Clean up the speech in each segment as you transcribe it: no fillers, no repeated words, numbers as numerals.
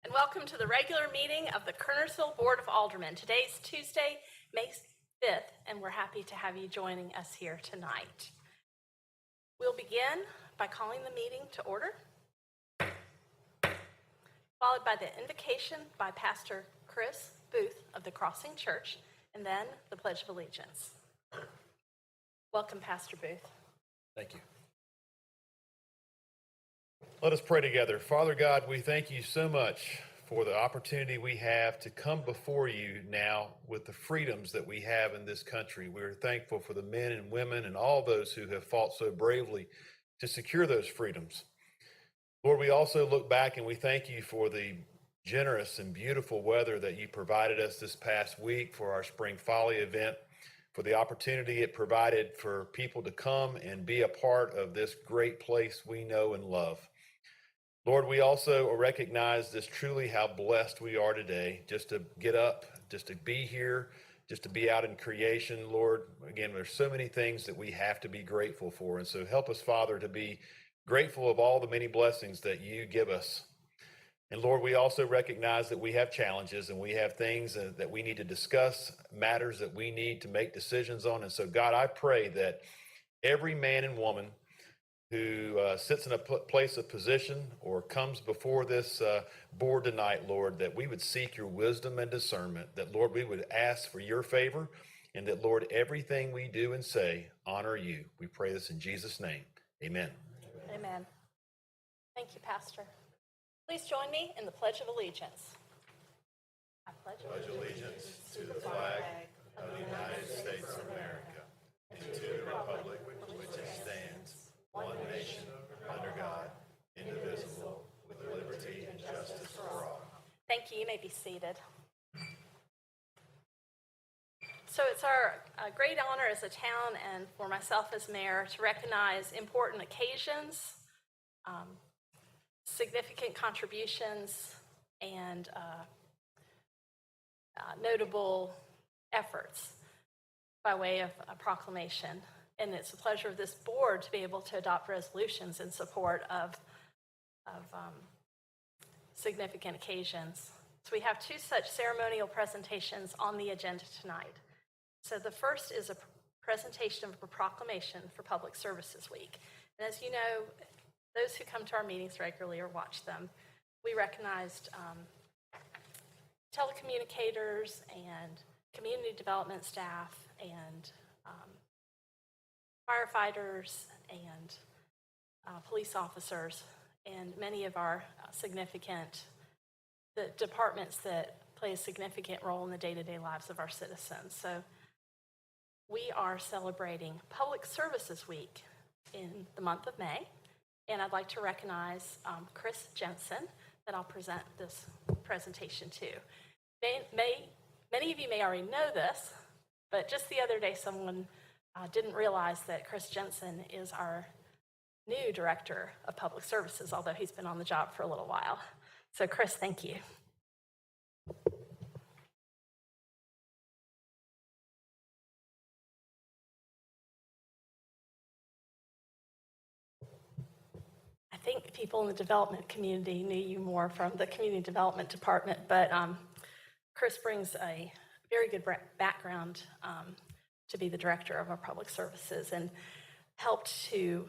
And welcome to the regular meeting of the Kernersville Board of Aldermen. Today's Tuesday, May 5th, and we're happy to have you joining us here tonight. We'll begin by calling the meeting to order, followed by the invocation by Pastor Chris Booth of the Crossing Church, and then the Pledge of Allegiance. Welcome, Pastor Booth. Thank you. Let us pray together. Father God, we thank you so much for the opportunity we have to come before you now with the freedoms that we have in this country. We're thankful for the men and women and all those who have fought so bravely to secure those freedoms. Lord, we also look back and we thank you for the generous and beautiful weather that you provided us this past week for our Spring Folly event, for the opportunity it provided for people to come and be a part of this great place we know and love. Lord, we also recognize this truly how blessed we are today, just to get up, just to be here, just to be out in creation. Lord, again, there's so many things that we have to be grateful for. And so help us, Father, to be grateful of all the many blessings that you give us. And Lord, we also recognize that we have challenges and we have things that we need to discuss, matters that we need to make decisions on. And so, God, I pray that every man and woman who sits in a place of position or comes before this board tonight, Lord, that we would seek your wisdom and discernment, that, Lord, we would ask for your favor, and that, Lord, everything we do and say honor you. We pray this in Jesus' name. Amen. Amen. Thank you, Pastor. Please join me in the Pledge of Allegiance. I pledge allegiance to the flag of the United States of America and to the republic which stands, one nation, under God, indivisible, with liberty and justice for all. Thank you. You may be seated. So it's our great honor as a town and for myself as mayor to recognize important occasions, significant contributions, and notable efforts by way of a proclamation. And it's a pleasure of this board to be able to adopt resolutions in support of significant occasions. So we have two such ceremonial presentations on the agenda tonight. So the first is a presentation of a proclamation for Public Services Week. And as you know, those who come to our meetings regularly or watch them, we recognized telecommunicators and community development staff and firefighters and police officers and many of our the departments that play a significant role in the day-to-day lives of our citizens. So we are celebrating Public Services Week in the month of May, and I'd like to recognize Chris Jensen that I'll present this presentation to. Many of you may already know this, but just the other day someone didn't realize that Chris Jensen is our new Director of Public Services, although he's been on the job for a little while. So Chris, thank you. I think people in the development community knew you more from the Community Development Department, but Chris brings a very good background to be the director of our public services and helped to,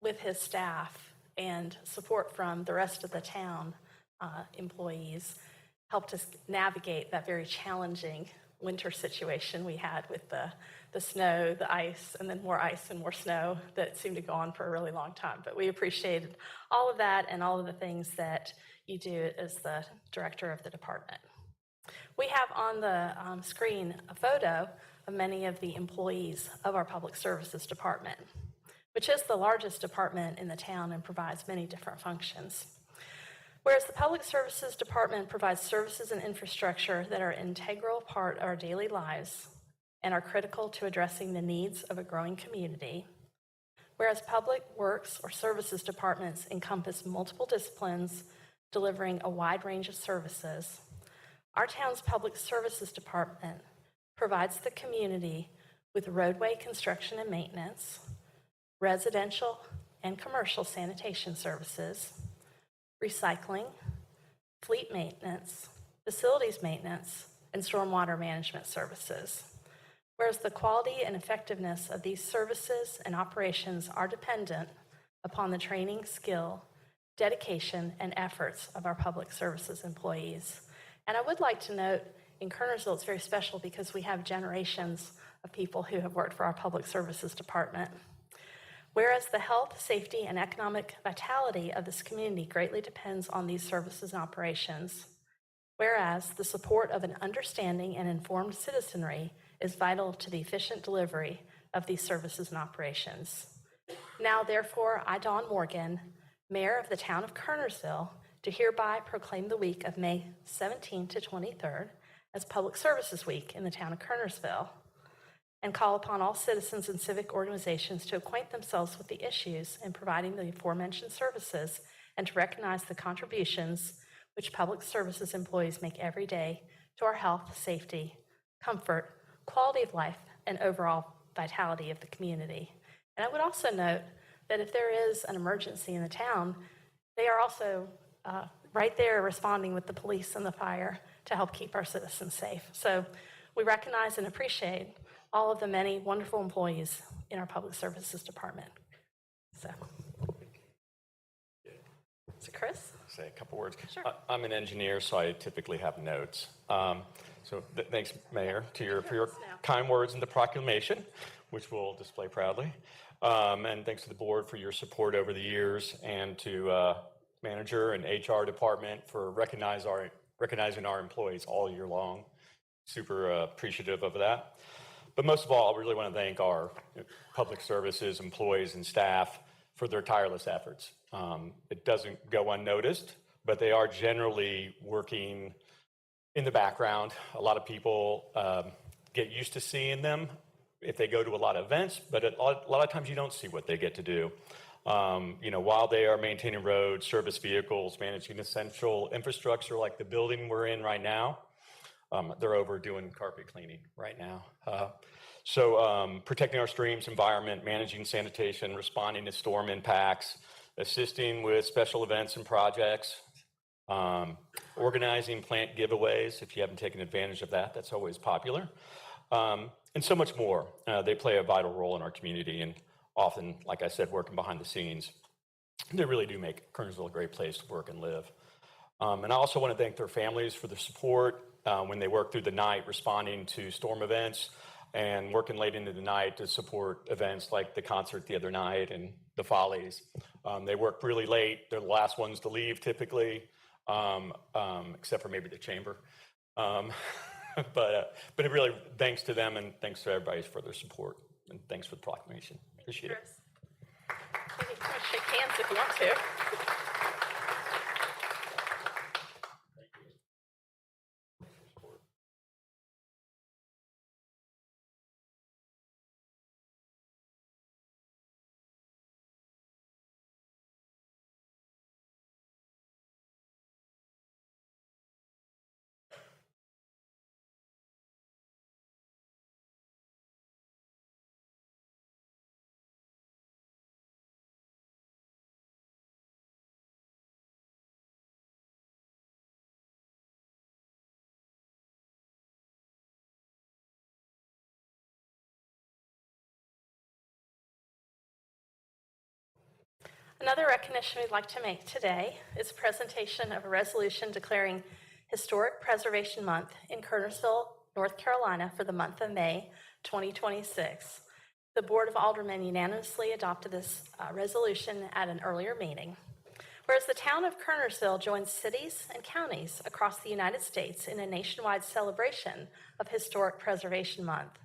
with his staff and support from the rest of the town employees, helped us navigate that very challenging winter situation we had with the snow, the ice, and then more ice and more snow that seemed to go on for a really long time. But we appreciated all of that and all of the things that you do as the director of the department. We have on the screen a photo of many of the employees of our Public Services Department, which is the largest department in the town and provides many different functions. Whereas the Public Services Department provides services and infrastructure that are an integral part of our daily lives and are critical to addressing the needs of a growing community, whereas Public Works or Services Departments encompass multiple disciplines delivering a wide range of services, our town's Public Services Department provides the community with roadway construction and maintenance, residential and commercial sanitation services, recycling, fleet maintenance, facilities maintenance, and stormwater management services. Whereas the quality and effectiveness of these services and operations are dependent upon the training, skill, dedication, and efforts of our public services employees. And I would like to note, in Kernersville, it's very special because we have generations of people who have worked for our public services department. Whereas the health, safety, and economic vitality of this community greatly depends on these services and operations. Whereas the support of an understanding and informed citizenry is vital to the efficient delivery of these services and operations. Now, therefore, I, Dawn Morgan, Mayor of the town of Kernersville, do hereby proclaim the week of May 17 to 23rd as Public Services Week in the town of Kernersville, and call upon all citizens and civic organizations to acquaint themselves with the issues in providing the aforementioned services and to recognize the contributions which public services employees make every day to our health, safety, comfort, quality of life, and overall vitality of the community. And I would also note that if there is an emergency in the town, they are also right there responding with the police and the fire to help keep our citizens safe. So we recognize and appreciate all of the many wonderful employees in our public services department. So Chris? Say a couple words. Sure. I'm an engineer, so I typically have notes. Thanks, Mayor, for your kind words in the proclamation, which we'll display proudly. And thanks to the board for your support over the years, and to manager and HR department for recognizing our employees all year long. Super appreciative of that. But most of all, I really want to thank our public services employees and staff for their tireless efforts. It doesn't go unnoticed, but they are generally working in the background. A lot of people get used to seeing them if they go to a lot of events, but a lot of times you don't see what they get to do. While they are maintaining roads, service vehicles, managing essential infrastructure like the building we're in right now, they're over doing carpet cleaning right now. Protecting our streams, environment, managing sanitation, responding to storm impacts, assisting with special events and projects, organizing plant giveaways. If you haven't taken advantage of that, that's always popular. And so much more. They play a vital role in our community, and often, like I said, working behind the scenes. They really do make Kernersville a great place to work and live. And I also want to thank their families for their support when they work through the night responding to storm events and working late into the night to support events like the concert the other night and the Follies. They work really late. They're the last ones to leave typically, except for maybe the chamber. But it really, thanks to them, and thanks to everybody for their support, and thanks for the proclamation. Appreciate it. You can shake hands if you want to. Another recognition we'd like to make today is a presentation of a resolution declaring Historic Preservation Month in Kernersville, North Carolina for the month of May 2026. The Board of Aldermen unanimously adopted this resolution at an earlier meeting. Whereas the town of Kernersville joins cities and counties across the United States in a nationwide celebration of Historic Preservation Month.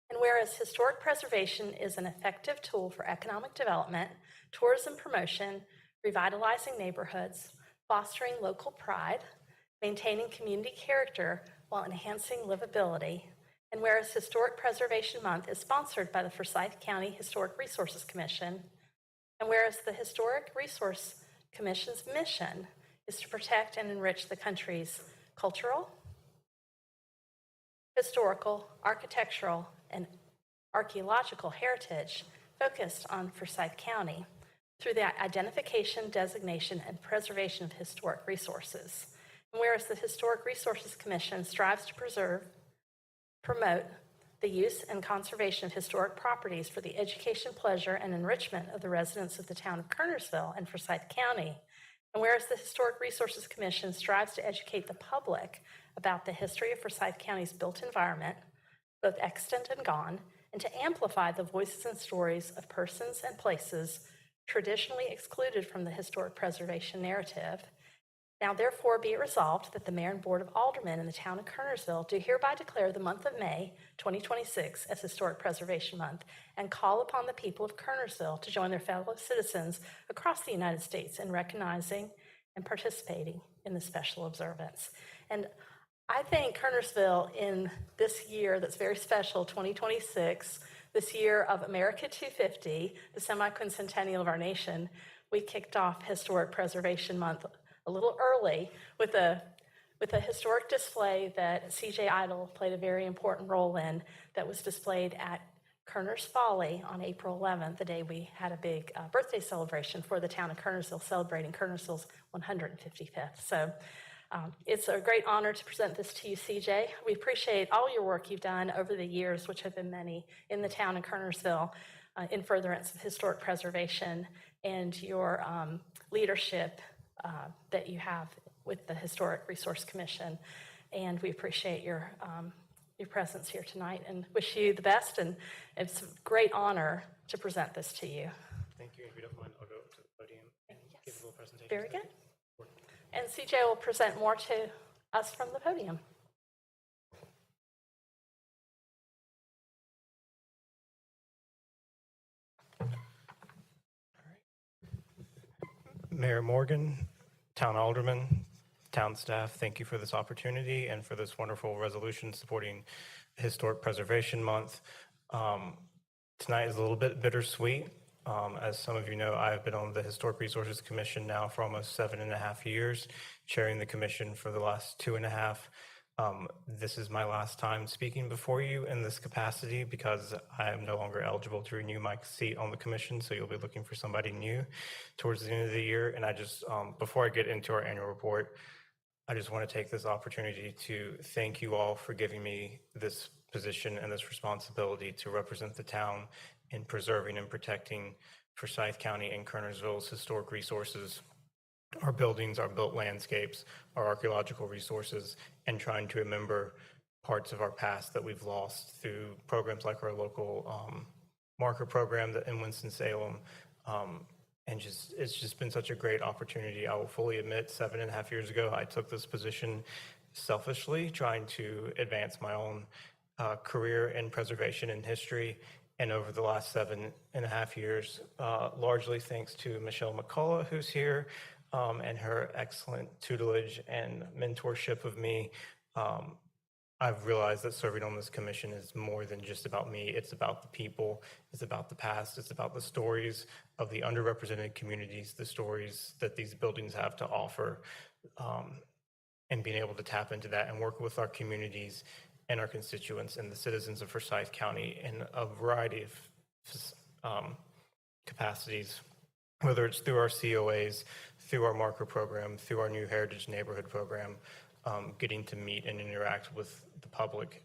And whereas historic preservation is an effective tool for economic development, tourism promotion, revitalizing neighborhoods, fostering local pride, maintaining community character while enhancing livability, and whereas Historic Preservation Month is sponsored by the Forsyth County Historic Resources Commission, and whereas the Historic Resource Commission's mission is to protect and enrich the country's cultural, historical, architectural, and archaeological heritage focused on Forsyth County through the identification, designation, and preservation of historic resources. And whereas the Historic Resources Commission strives to preserve, promote the use and conservation of historic properties for the education, pleasure, and enrichment of the residents of the town of Kernersville and Forsyth County. And whereas the Historic Resources Commission strives to educate the public about the history of Forsyth County's built environment, both extant and gone, and to amplify the voices and stories of persons and places traditionally excluded from the historic preservation narrative. Now therefore be it resolved that the Mayor and Board of Aldermen in the town of Kernersville do hereby declare the month of May 2026 as Historic Preservation Month and call upon the people of Kernersville to join their fellow citizens across the United States in recognizing and participating in the special observance. And I think Kernersville in this year that's very special, 2026, this year of America 250, the semi-quincentennial of our nation, we kicked off Historic Preservation Month a little early with a historic display that CJ Idle played a very important role in that was displayed at Kerner's Folly on April 11th, the day we had a big birthday celebration for the town of Kernersville, celebrating Kernersville's 155th. So it's a great honor to present this to you, CJ. We appreciate all your work you've done over the years, which have been many, in the town of Kernersville in furtherance of historic preservation and your leadership that you have with the Historic Resource Commission. And we appreciate your presence here tonight and wish you the best. And it's a great honor to present this to you. Thank you. If you don't mind, I'll go up to the podium and give a little presentation. Very good. And CJ will present more to us from the podium. Mayor Morgan, Town Aldermen, town staff, thank you for this opportunity and for this wonderful resolution supporting Historic Preservation Month. Tonight is a little bit bittersweet. As some of you know, I've been on the Historic Resources Commission now for almost 7.5 years, chairing the commission for the last 2.5. This is my last time speaking before you in this capacity because I am no longer eligible to renew my seat on the commission, so you'll be looking for somebody new towards the end of the year. And I just, before I get into our annual report, I just want to take this opportunity to thank you all for giving me this position and this responsibility to represent the town in preserving and protecting Forsyth County and Kernersville's historic resources, our buildings, our built landscapes, our archaeological resources, and trying to remember parts of our past that we've lost through programs like our local marker program in Winston-Salem. And it's just been such a great opportunity. I will fully admit 7.5 years ago, I took this position selfishly, trying to advance my own career in preservation and history. And over the last 7.5 years, largely thanks to Michelle McCullough, who's here, and her excellent tutelage and mentorship of me, I've realized that serving on this commission is more than just about me. It's about the people, it's about the past, it's about the stories of the underrepresented communities, the stories that these buildings have to offer, and being able to tap into that and work with our communities and our constituents and the citizens of Forsyth County in a variety of capacities, whether it's through our COAs, through our marker program, through our new Heritage Neighborhood program, getting to meet and interact with the public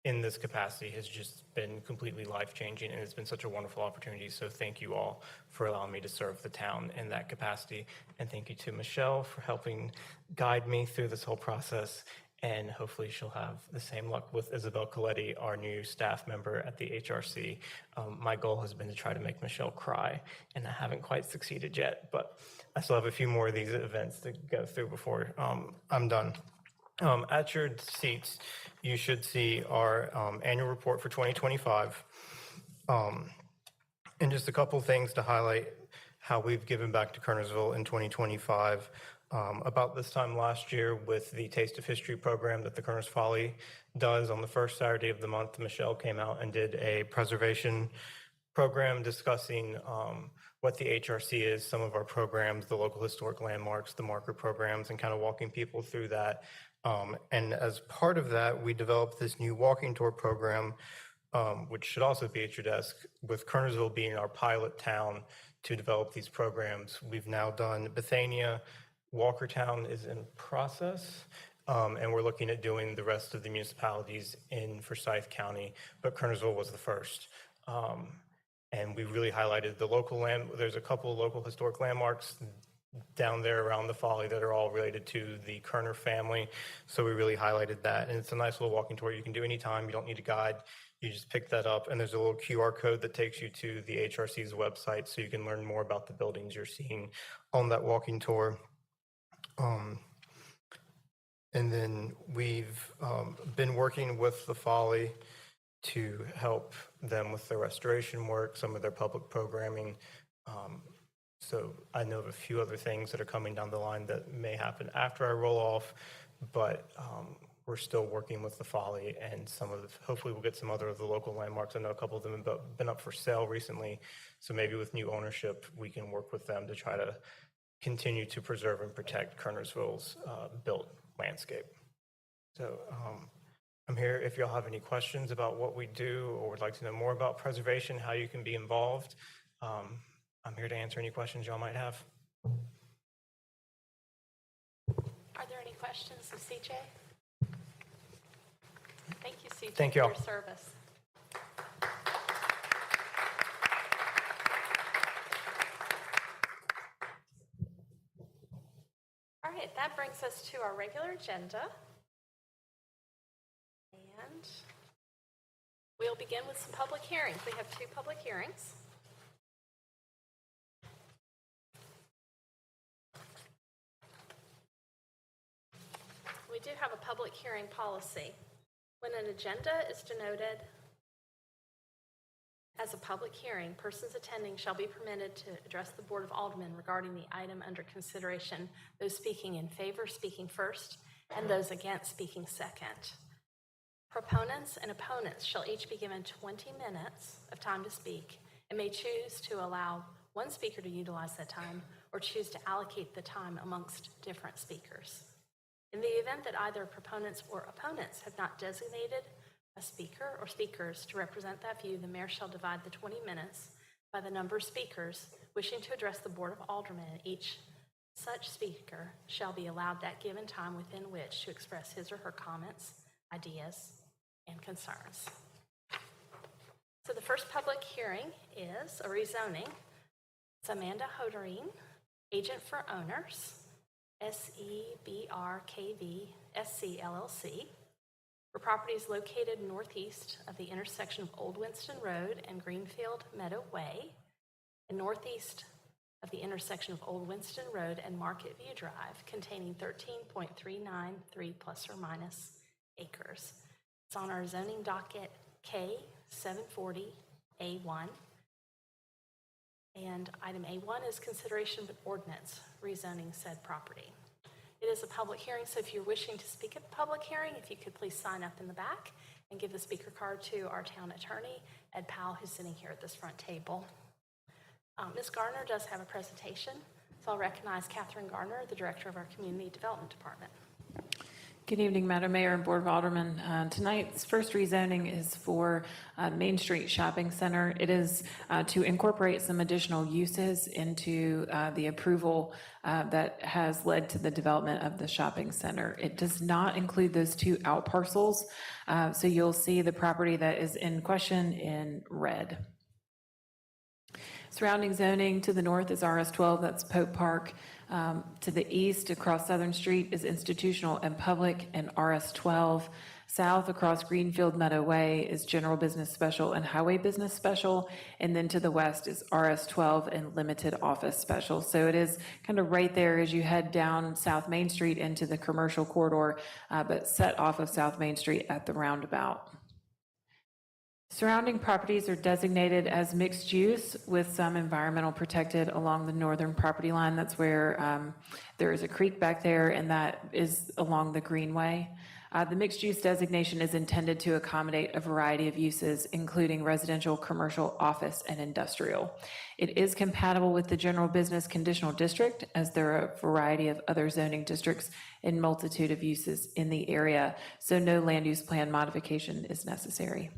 in this capacity has just been completely life-changing, and it's been such a wonderful opportunity. So thank you all for allowing me to serve the town in that capacity. And thank you to Michelle for helping guide me through this whole process. And hopefully she'll have the same luck with Isabel Coletti, our new staff member at the HRC. My goal has been to try to make Michelle cry, and I haven't quite succeeded yet, but I still have a few more of these events to go through before I'm done. At your seats, you should see our annual report for 2025. And just a couple of things to highlight how we've given back to Kernersville in 2025. About this time last year with the Taste of History program that the Kerner's Folly does on the first Saturday of the month, Michelle came out and did a preservation program discussing what the HRC is, some of our programs, the local historic landmarks, the marker programs, and kind of walking people through that. And as part of that, we developed this new walking tour program, which should also be at your desk, with Kernersville being our pilot town to develop these programs. We've now done Bethania, Walkertown is in process, and we're looking at doing the rest of the municipalities in Forsyth County, but Kernersville was the first. And we really highlighted the local there's a couple of local historic landmarks down there around the Folly that are all related to the Kerner family. So we really highlighted that. And it's a nice little walking tour you can do anytime. You don't need a guide. You just pick that up, and there's a little QR code that takes you to the HRC's website so you can learn more about the buildings you're seeing on that walking tour. And then we've been working with the Folly to help them with their restoration work, some of their public programming. So I know of a few other things that are coming down the line that may happen after I roll off, but we're still working with the Folly, and hopefully we'll get some other of the local landmarks. I know a couple of them have been up for sale recently, so maybe with new ownership, we can work with them to try to continue to preserve and protect Kernersville's built landscape. So I'm here if y'all have any questions about what we do or would like to know more about preservation, how you can be involved. I'm here to answer any questions y'all might have. Are there any questions of CJ? Thank you, CJ, Thank for y'all. your service. All right, that brings us to our regular agenda. And we'll begin with some public hearings. We have 2 public hearings. We do have a public hearing policy. When an agenda is denoted as a public hearing, persons attending shall be permitted to address the Board of Aldermen regarding the item under consideration, those speaking in favor speaking first, and those against speaking second. Proponents and opponents shall each be given 20 minutes of time to speak and may choose to allow one speaker to utilize that time or choose to allocate the time amongst different speakers. In the event that either proponents or opponents have not designated a speaker or speakers to represent that view, the mayor shall divide the 20 minutes by the number of speakers wishing to address the Board of Aldermen, and each such speaker shall be allowed that given time within which to express his or her comments, ideas, and concerns. So the first public hearing is a rezoning. It's Amanda Hoderine, agent for owners, SEBRKV SC LLC, for properties located northeast of the intersection of Old Winston Road and Greenfield Meadow Way, and northeast of the intersection of Old Winston Road and Market View Drive, containing 13.393 plus or minus acres. It's on our zoning docket K740A1. And item A1 is consideration of an ordinance rezoning said property. It is a public hearing, so if you're wishing to speak at the public hearing, if you could please sign up in the back and give the speaker card to our town attorney, Ed Powell, who's sitting here at this front table. Ms. Garner does have a presentation, so I'll recognize Catherine Garner, the director of our Community Development Department. Good evening, Madam Mayor and Board of Aldermen. Tonight's first rezoning is for Main Street Shopping Center. It is to incorporate some additional uses into the approval that has led to the development of the shopping center. It does not include those 2 out parcels, so you'll see the property that is in question in red. Surrounding zoning to the north is RS12, that's Pope Park. To the east, across Southern Street, is institutional and public, and RS12. South, across Greenfield Meadow Way, is general business special and highway business special. And then to the west is RS12 and limited office special. So it is kind of right there as you head down South Main Street into the commercial corridor, but set off of South Main Street at the roundabout. Surrounding properties are designated as mixed use with some environmental protected along the northern property line. That's where there is a creek back there, and that is along the greenway. The mixed use designation is intended to accommodate a variety of uses, including residential, commercial, office, and industrial. It is compatible with the general business conditional district, as there are a variety of other zoning districts and multitude of uses in the area, so no land use plan modification is necessary.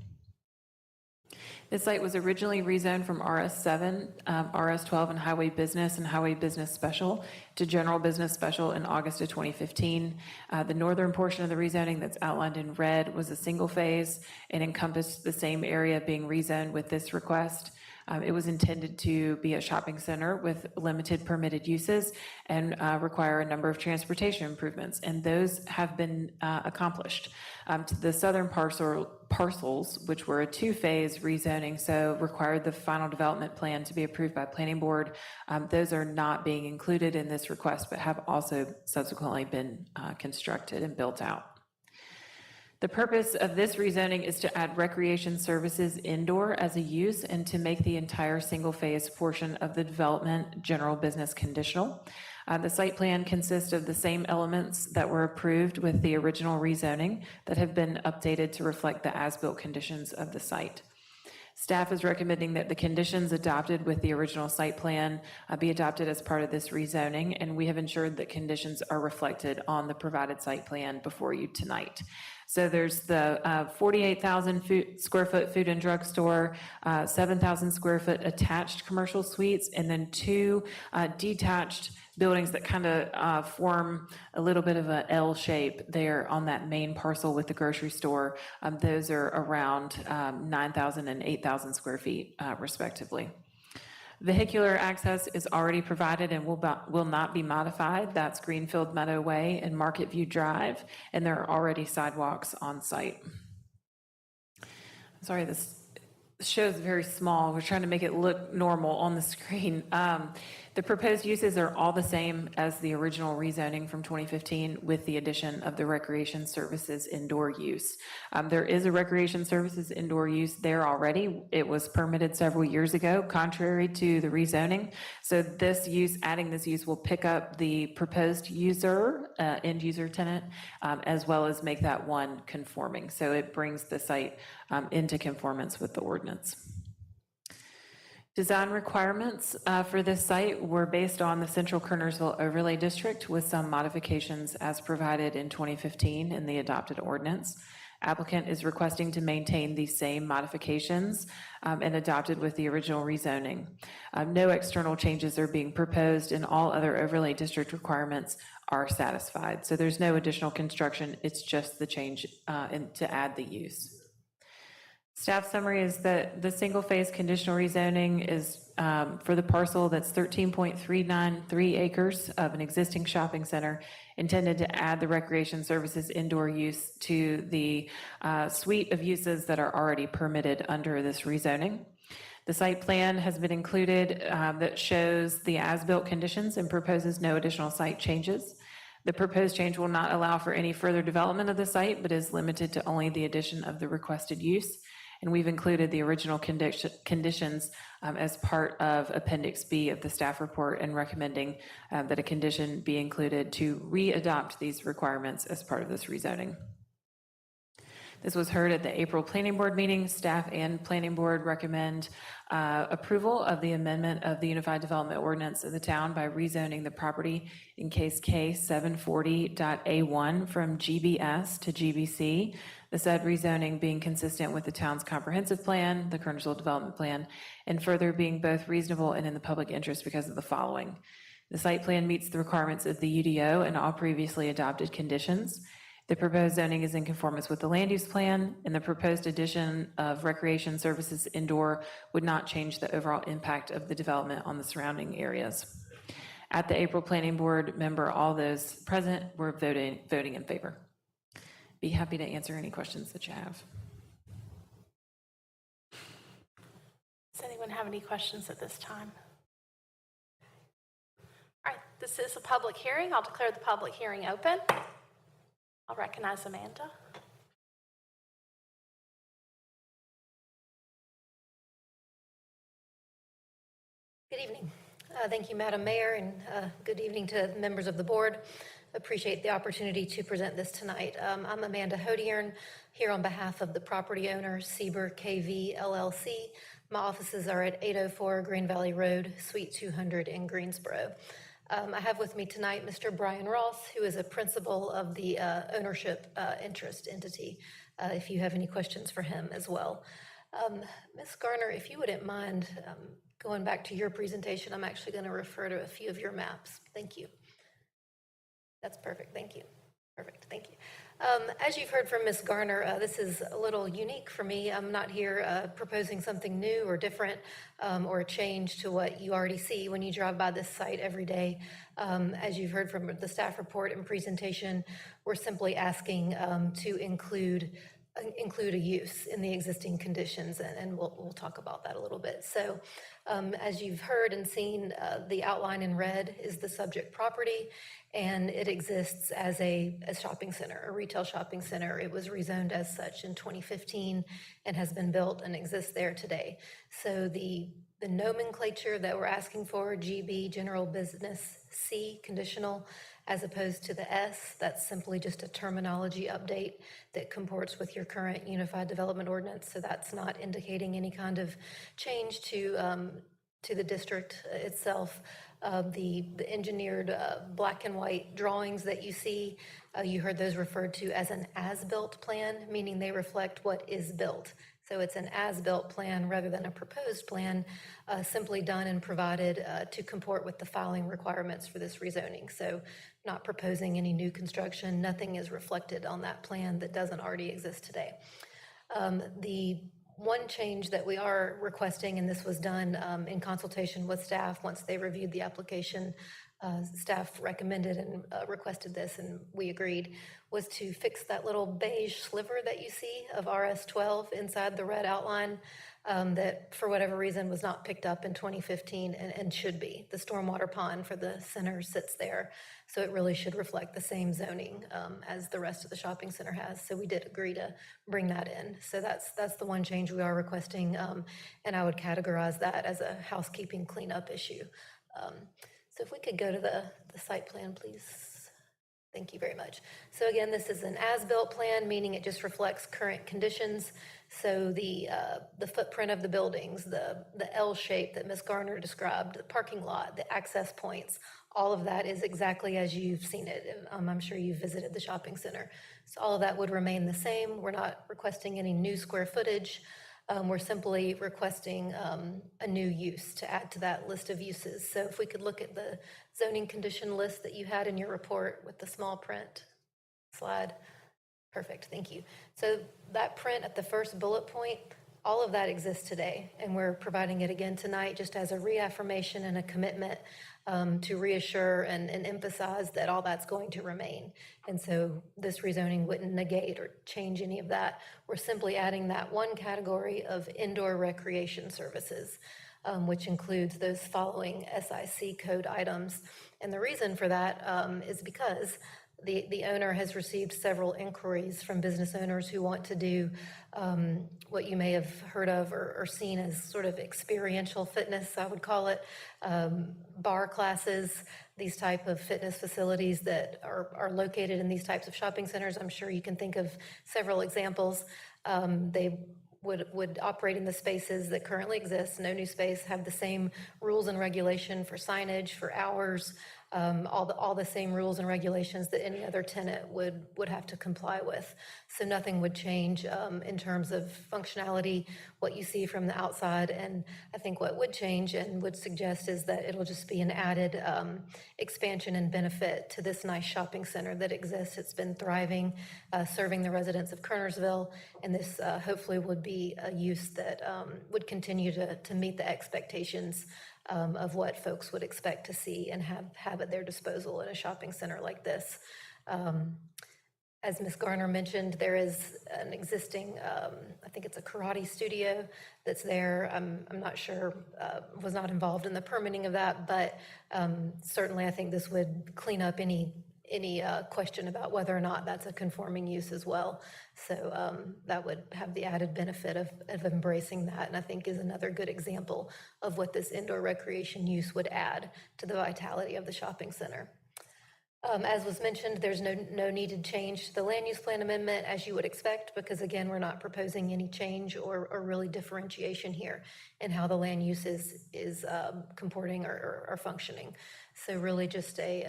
This site was originally rezoned from RS7, RS12, and Highway Business and Highway Business Special to General Business Special in August of 2015. The northern portion of the rezoning that's outlined in red was a single phase and encompassed the same area being rezoned with this request. It was intended to be a shopping center with limited permitted uses and require a number of transportation improvements, and those have been accomplished. To the southern parcels, which were a two-phase rezoning, so required the final development plan to be approved by planning board, those are not being included in this request, but have also subsequently been constructed and built out. The purpose of this rezoning is to add recreation services indoor as a use and to make the entire single-phase portion of the development general business conditional. The site plan consists of the same elements that were approved with the original rezoning that have been updated to reflect the as-built conditions of the site. Staff is recommending that the conditions adopted with the original site plan be adopted as part of this rezoning, and we have ensured that conditions are reflected on the provided site plan before you tonight. So there's the 48,000 square foot food and drug store, 7,000 square foot attached commercial suites, and then two detached buildings that kind of form a little bit of a L shape there on that main parcel with the grocery store. Those are around 9,000 and 8,000 square feet respectively. Vehicular access is already provided and will not be modified. That's Greenfield Meadow Way and Market View Drive, and there are already sidewalks on site. Sorry, this show is very small. We're trying to make it look normal on the screen. The proposed uses are all the same as the original rezoning from 2015 with the addition of the recreation services indoor use. There is a recreation services indoor use there already. It was permitted several years ago, contrary to the rezoning. So this use, adding this use will pick up the proposed user, end user tenant, as well as make that one conforming. So it brings the site into conformance with the ordinance. Design requirements for this site were based on the Central Kernersville Overlay District with some modifications as provided in 2015 in the adopted ordinance. Applicant is requesting to maintain these same modifications and adopted with the original rezoning. No external changes are being proposed and all other overlay district requirements are satisfied. So there's no additional construction, it's just the change to add the use. Staff summary is that the single-phase conditional rezoning is for the parcel that's 13.393 acres of an existing shopping center intended to add the recreation services indoor use to the suite of uses that are already permitted under this rezoning. The site plan has been included that shows the as-built conditions and proposes no additional site changes. The proposed change will not allow for any further development of the site, but is limited to only the addition of the requested use. And we've included the original conditions as part of Appendix B of the staff report and recommending that a condition be included to re-adopt these requirements as part of this rezoning. This was heard at the April Planning Board meeting. Staff and Planning Board recommend approval of the amendment of the Unified Development Ordinance of the town by rezoning the property in case K740.A1 from GBS to GBC, the said rezoning being consistent with the town's comprehensive plan, the Kernersville Development Plan, and further being both reasonable and in the public interest because of the following. The site plan meets the requirements of the UDO and all previously adopted conditions. The proposed zoning is in conformance with the land use plan, and the proposed addition of recreation services indoor would not change the overall impact of the development on the surrounding areas. At the April Planning Board member, all those present were voting in favor. Be happy to answer any questions that you have. Does anyone have any questions at this time? All right, this is a public hearing. I'll declare the public hearing open. I'll recognize Amanda. Good evening. Thank you, Madam Mayor, and good evening to members of the board. Appreciate the opportunity to present this tonight. I'm Amanda Hodiern, here on behalf of the property owner, Sieber KV LLC. My offices are at 804 Green Valley Road, Suite 200 in Greensboro. I have with me tonight Mr. Brian Ross, who is a principal of the ownership interest entity, if you have any questions for him as well. Ms. Garner, if you wouldn't mind going back to your presentation, I'm actually going to refer to a few of your maps. Thank you. That's perfect. Thank you. Perfect. Thank you. As you've heard from Ms. Garner, this is a little unique for me. I'm not here proposing something new or different or a change to what you already see when you drive by this site every day. As you've heard from the staff report and presentation, we're simply asking to include a use in the existing conditions, and we'll talk about that a little bit. So as you've heard and seen, the outline in red is the subject property, and it exists as a shopping center, a retail shopping center. It was rezoned as such in 2015 and has been built and exists there today. So the nomenclature that we're asking for, GB, general business, C, conditional, as opposed to the S, that's simply just a terminology update that comports with your current Unified Development Ordinance. So that's not indicating any kind of change to the district itself. The engineered black and white drawings that you see, you heard those referred to as an as-built plan, meaning they reflect what is built. So it's an as-built plan rather than a proposed plan, simply done and provided to comport with the filing requirements for this rezoning. So not proposing any new construction, nothing is reflected on that plan that doesn't already exist today. The one change that we are requesting, and this was done in consultation with staff once they reviewed the application, staff recommended and requested this, and we agreed, was to fix that little beige sliver that you see of RS12 inside the red outline that for whatever reason was not picked up in 2015 and should be. The stormwater pond for the center sits there, so it really should reflect the same zoning as the rest of the shopping center has. So we did agree to bring that in. So that's the one change we are requesting, and I would categorize that as a housekeeping cleanup issue. So if we could go to the site plan, please. Thank you very much. So again, this is an as-built plan, meaning it just reflects current conditions. So the footprint of the buildings, the L shape that Ms. Garner described, the parking lot, the access points, all of that is exactly as you've seen it. I'm sure you've visited the shopping center. So all of that would remain the same. We're not requesting any new square footage. We're simply requesting a new use to add to that list of uses. So if we could look at the zoning condition list that you had in your report with the small print slide. Perfect, thank you. So that print at the first bullet point, all of that exists today, and we're providing it again tonight just as a reaffirmation and a commitment to reassure and emphasize that all that's going to remain. And so this rezoning wouldn't negate or change any of that. We're simply adding that one category of indoor recreation services, which includes those following SIC code items. And the reason for that is because the owner has received several inquiries from business owners who want to do what you may have heard of or seen as sort of experiential fitness, I would call it, bar classes, these type of fitness facilities that are located in these types of shopping centers. I'm sure you can think of several examples. They would operate in the spaces that currently exist, no new space, have the same rules and regulation for signage, for hours, all the same rules and regulations that any other tenant would have to comply with. So nothing would change in terms of functionality, what you see from the outside. And I think what would change and would suggest is that it'll just be an added expansion and benefit to this nice shopping center that exists. It's been thriving, serving the residents of Kernersville, and this hopefully would be a use that would continue to meet the expectations of what folks would expect to see and have at their disposal in a shopping center like this. As Ms. Garner mentioned, there is an existing, I think it's a karate studio that's there. I'm not sure, was not involved in the permitting of that, but certainly I think this would clean up any question about whether or not that's a conforming use as well. So that would have the added benefit of embracing that, and I think is another good example of what this indoor recreation use would add to the vitality of the shopping center. As was mentioned, there's no needed change to the land use plan amendment, as you would expect, because again, we're not proposing any change or really differentiation here in how the land use is comporting or functioning. So really just a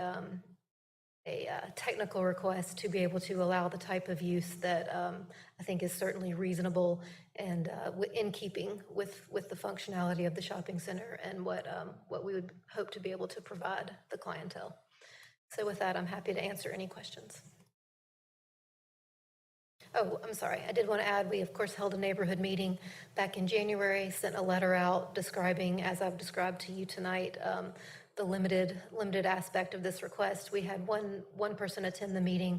technical request to be able to allow the type of use that I think is certainly reasonable and in keeping with the functionality of the shopping center and what we would hope to be able to provide the clientele. So with that, I'm happy to answer any questions. Oh, I'm sorry. I did want to add, we of course held a neighborhood meeting back in January, sent a letter out describing, as I've described to you tonight, the limited aspect of this request. We had one person attend the meeting,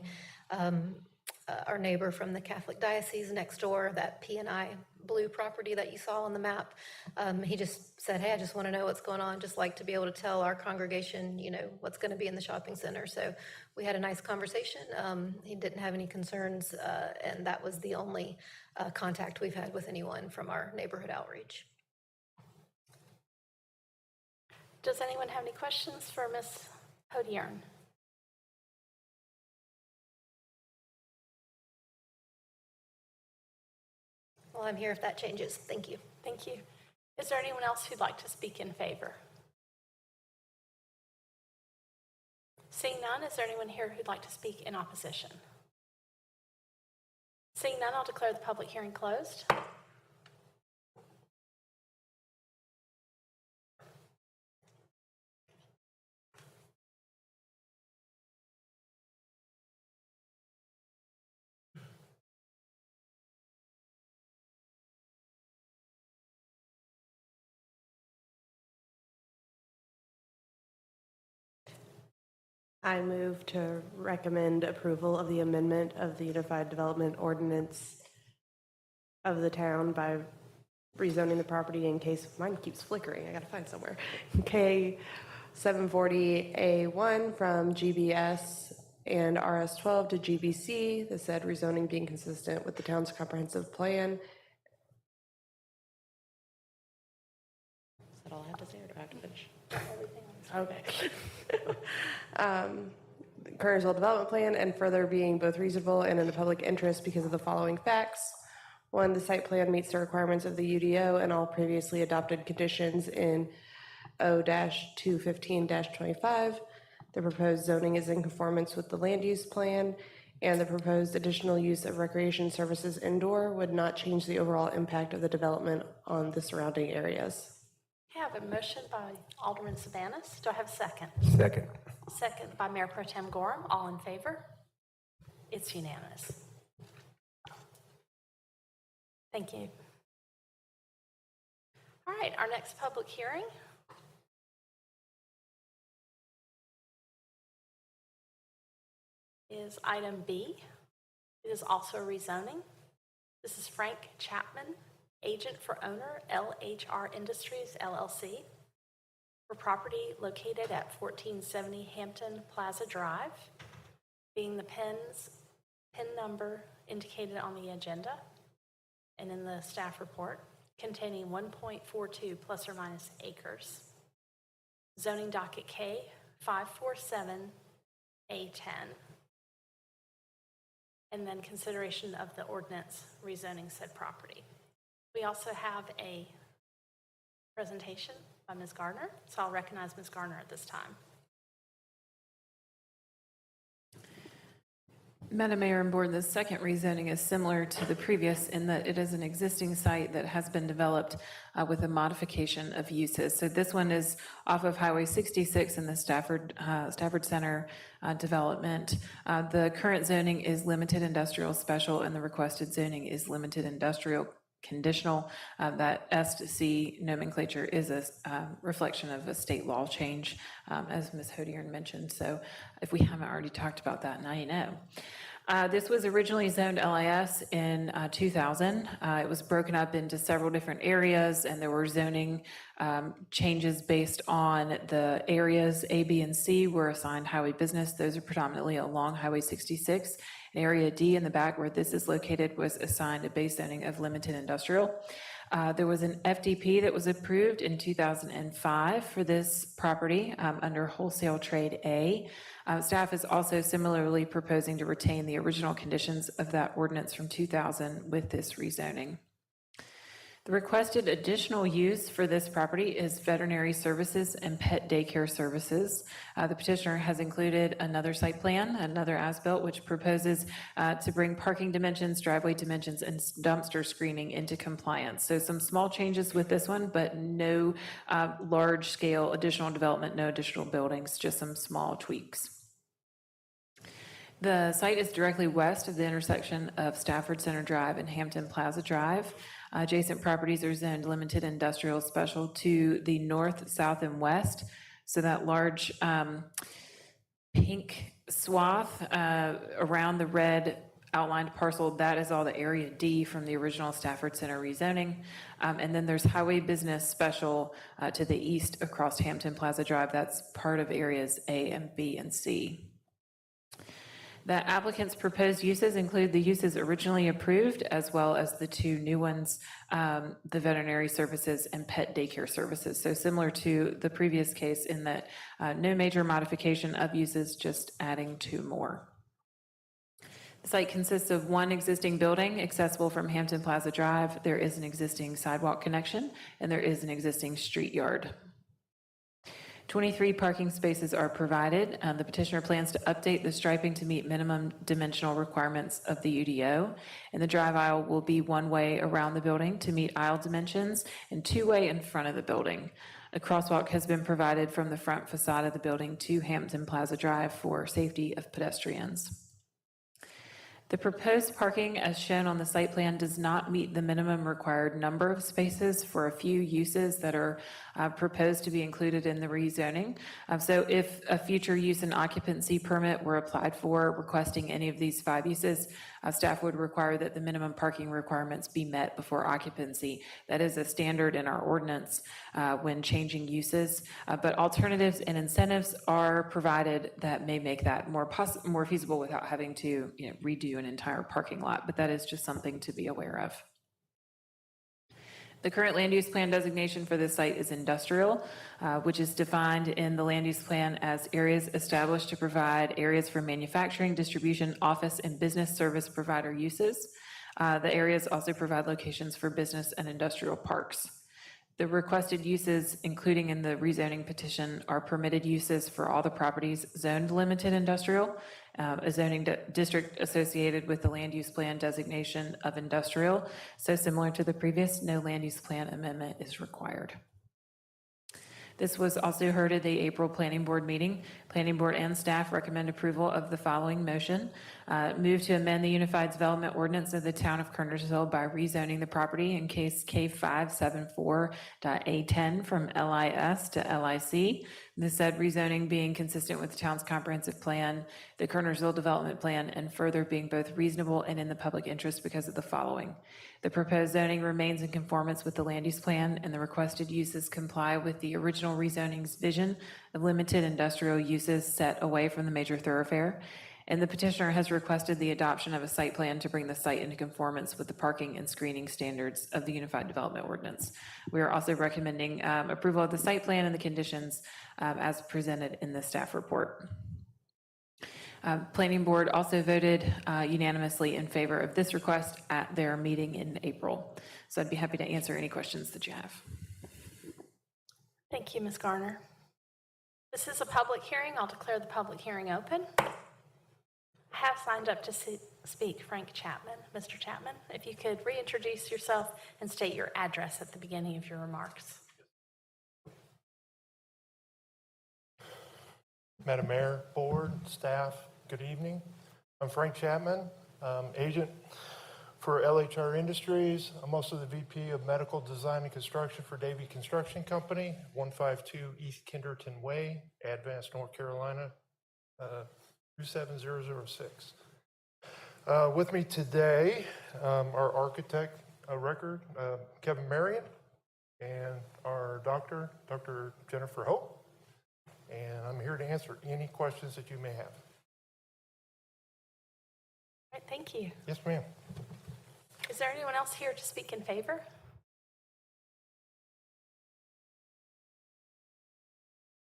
our neighbor from the Catholic Diocese next door, that P&I blue property that you saw on the map. He just said, hey, I just want to know what's going on, just like to be able to tell our congregation, what's going to be in the shopping center. So we had a nice conversation. He didn't have any concerns, and that was the only contact we've had with anyone from our neighborhood outreach. Does anyone have any questions for Ms. Hodiern? Well, I'm here if that changes. Thank you. Thank you. Is there anyone else who'd like to speak in favor? Seeing none, is there anyone here who'd like to speak in opposition? Seeing none, I'll declare the public hearing closed. I move to recommend approval of the amendment of the Unified Development Ordinance of the town by rezoning the property in case, mine keeps flickering, I gotta find somewhere. K 740A1 from GBS and RS12 to GBC, the said rezoning being consistent with the town's comprehensive plan. Is that all I have to say, or do I have to finish? Okay. Kernersville Development Plan, and further being both reasonable and in the public interest because of the following facts. 1, the site plan meets the requirements of the UDO and all previously adopted conditions in O-215-25. The proposed zoning is in conformance with the land use plan, and the proposed additional use of recreation services indoor would not change the overall impact of the development on the surrounding areas. I have a motion by Alderman Savanas. Do I have a second? Second. Second by Mayor Pro Tem Gorham. All in favor? It's unanimous. Thank you. All right, our next public hearing is item B. It is also rezoning. This is Frank Chapman, agent for owner, LHR Industries, LLC, for property located at 1470 Hampton Plaza Drive, being the PIN number indicated on the agenda and in the staff report, containing 1.42 plus or minus acres. Zoning docket K 547A10. And then consideration of the ordinance rezoning said property. We also have a presentation by Ms. Gardner, so I'll recognize Ms. Gardner at this time. Madam Mayor and Board, the second rezoning is similar to the previous in that it is an existing site that has been developed with a modification of uses. So this one is off of Highway 66 in the Stafford Center development. The current zoning is limited industrial special, and the requested zoning is limited industrial conditional. That SC nomenclature is a reflection of a state law change, as Ms. Hodiern mentioned. So if we haven't already talked about that, now you know. This was originally zoned LIS in 2000. It was broken up into several different areas, and there were zoning changes based on the areas A, B, and C were assigned highway business. Those are predominantly along Highway 66. Area D in the back where this is located was assigned a base zoning of limited industrial. There was an FDP that was approved in 2005 for this property under wholesale trade A. Staff is also similarly proposing to retain the original conditions of that ordinance from 2000 with this rezoning. The requested additional use for this property is veterinary services and pet daycare services. The petitioner has included another site plan, another as-built, which proposes to bring parking dimensions, driveway dimensions, and dumpster screening into compliance. So some small changes with this one, but no large-scale additional development, no additional buildings, just some small tweaks. The site is directly west of the intersection of Stafford Center Drive and Hampton Plaza Drive. Adjacent properties are zoned limited industrial special to the north, south, and west. So that large pink swath around the red outlined parcel, that is all the Area D from the original Stafford Center rezoning. And then there's Highway Business Special to the east across Hampton Plaza Drive. That's part of areas A and B and C. The applicant's proposed uses include the uses originally approved, as well as the two new ones, the veterinary services and pet daycare services. So similar to the previous case in that no major modification of uses, just adding two more. The site consists of one existing building accessible from Hampton Plaza Drive. There is an existing sidewalk connection, and there is an existing street yard. 23 parking spaces are provided. The petitioner plans to update the striping to meet minimum dimensional requirements of the UDO, and the drive aisle will be one way around the building to meet aisle dimensions and two-way in front of the building. A crosswalk has been provided from the front facade of the building to Hampton Plaza Drive for safety of pedestrians. The proposed parking, as shown on the site plan, does not meet the minimum required number of spaces for a few uses that are proposed to be included in the rezoning. So if a future use and occupancy permit were applied for requesting any of these 5 uses, staff would require that the minimum parking requirements be met before occupancy. That is a standard in our ordinance when changing uses, but alternatives and incentives are provided that may make that more feasible without having to redo an entire parking lot, but that is just something to be aware of. The current land use plan designation for this site is industrial, which is defined in the land use plan as areas established to provide areas for manufacturing, distribution, office, and business service provider uses. The areas also provide locations for business and industrial parks. The requested uses, including in the rezoning petition, are permitted uses for all the properties zoned limited industrial, a zoning district associated with the land use plan designation of industrial. So similar to the previous, no land use plan amendment is required. This was also heard at the April Planning Board meeting. Planning Board and staff recommend approval of the following motion. Move to amend the Unified Development Ordinance of the Town of Kernersville by rezoning the property in case K574.A10 from LIS to LIC. The said rezoning being consistent with the town's comprehensive plan, the Kernersville Development Plan, and further being both reasonable and in the public interest because of the following. The proposed zoning remains in conformance with the land use plan, and the requested uses comply with the original rezoning's vision of limited industrial uses set away from the major thoroughfare. And the petitioner has requested the adoption of a site plan to bring the site into conformance with the parking and screening standards of the Unified Development Ordinance. We are also recommending approval of the site plan and the conditions as presented in the staff report. Planning Board also voted unanimously in favor of this request at their meeting in April. So I'd be happy to answer any questions that you have. Thank you, Ms. Garner. This is a public hearing. I'll declare the public hearing open. I have signed up to speak Frank Chapman. Mr. Chapman, if you could reintroduce yourself and state your address at the beginning of your remarks. Madam Mayor, Board, staff, good evening. I'm Frank Chapman, agent for LHR Industries. I'm also the VP of Medical Design and Construction for Davey Construction Company, 152 East Kinderton Way, Advance, North Carolina, 27006. With me today, our architect of record, Kevin Marion, and our doctor, Dr. Jennifer Hope. And I'm here to answer any questions that you may have. All right, thank you. Yes, ma'am. Is there anyone else here to speak in favor?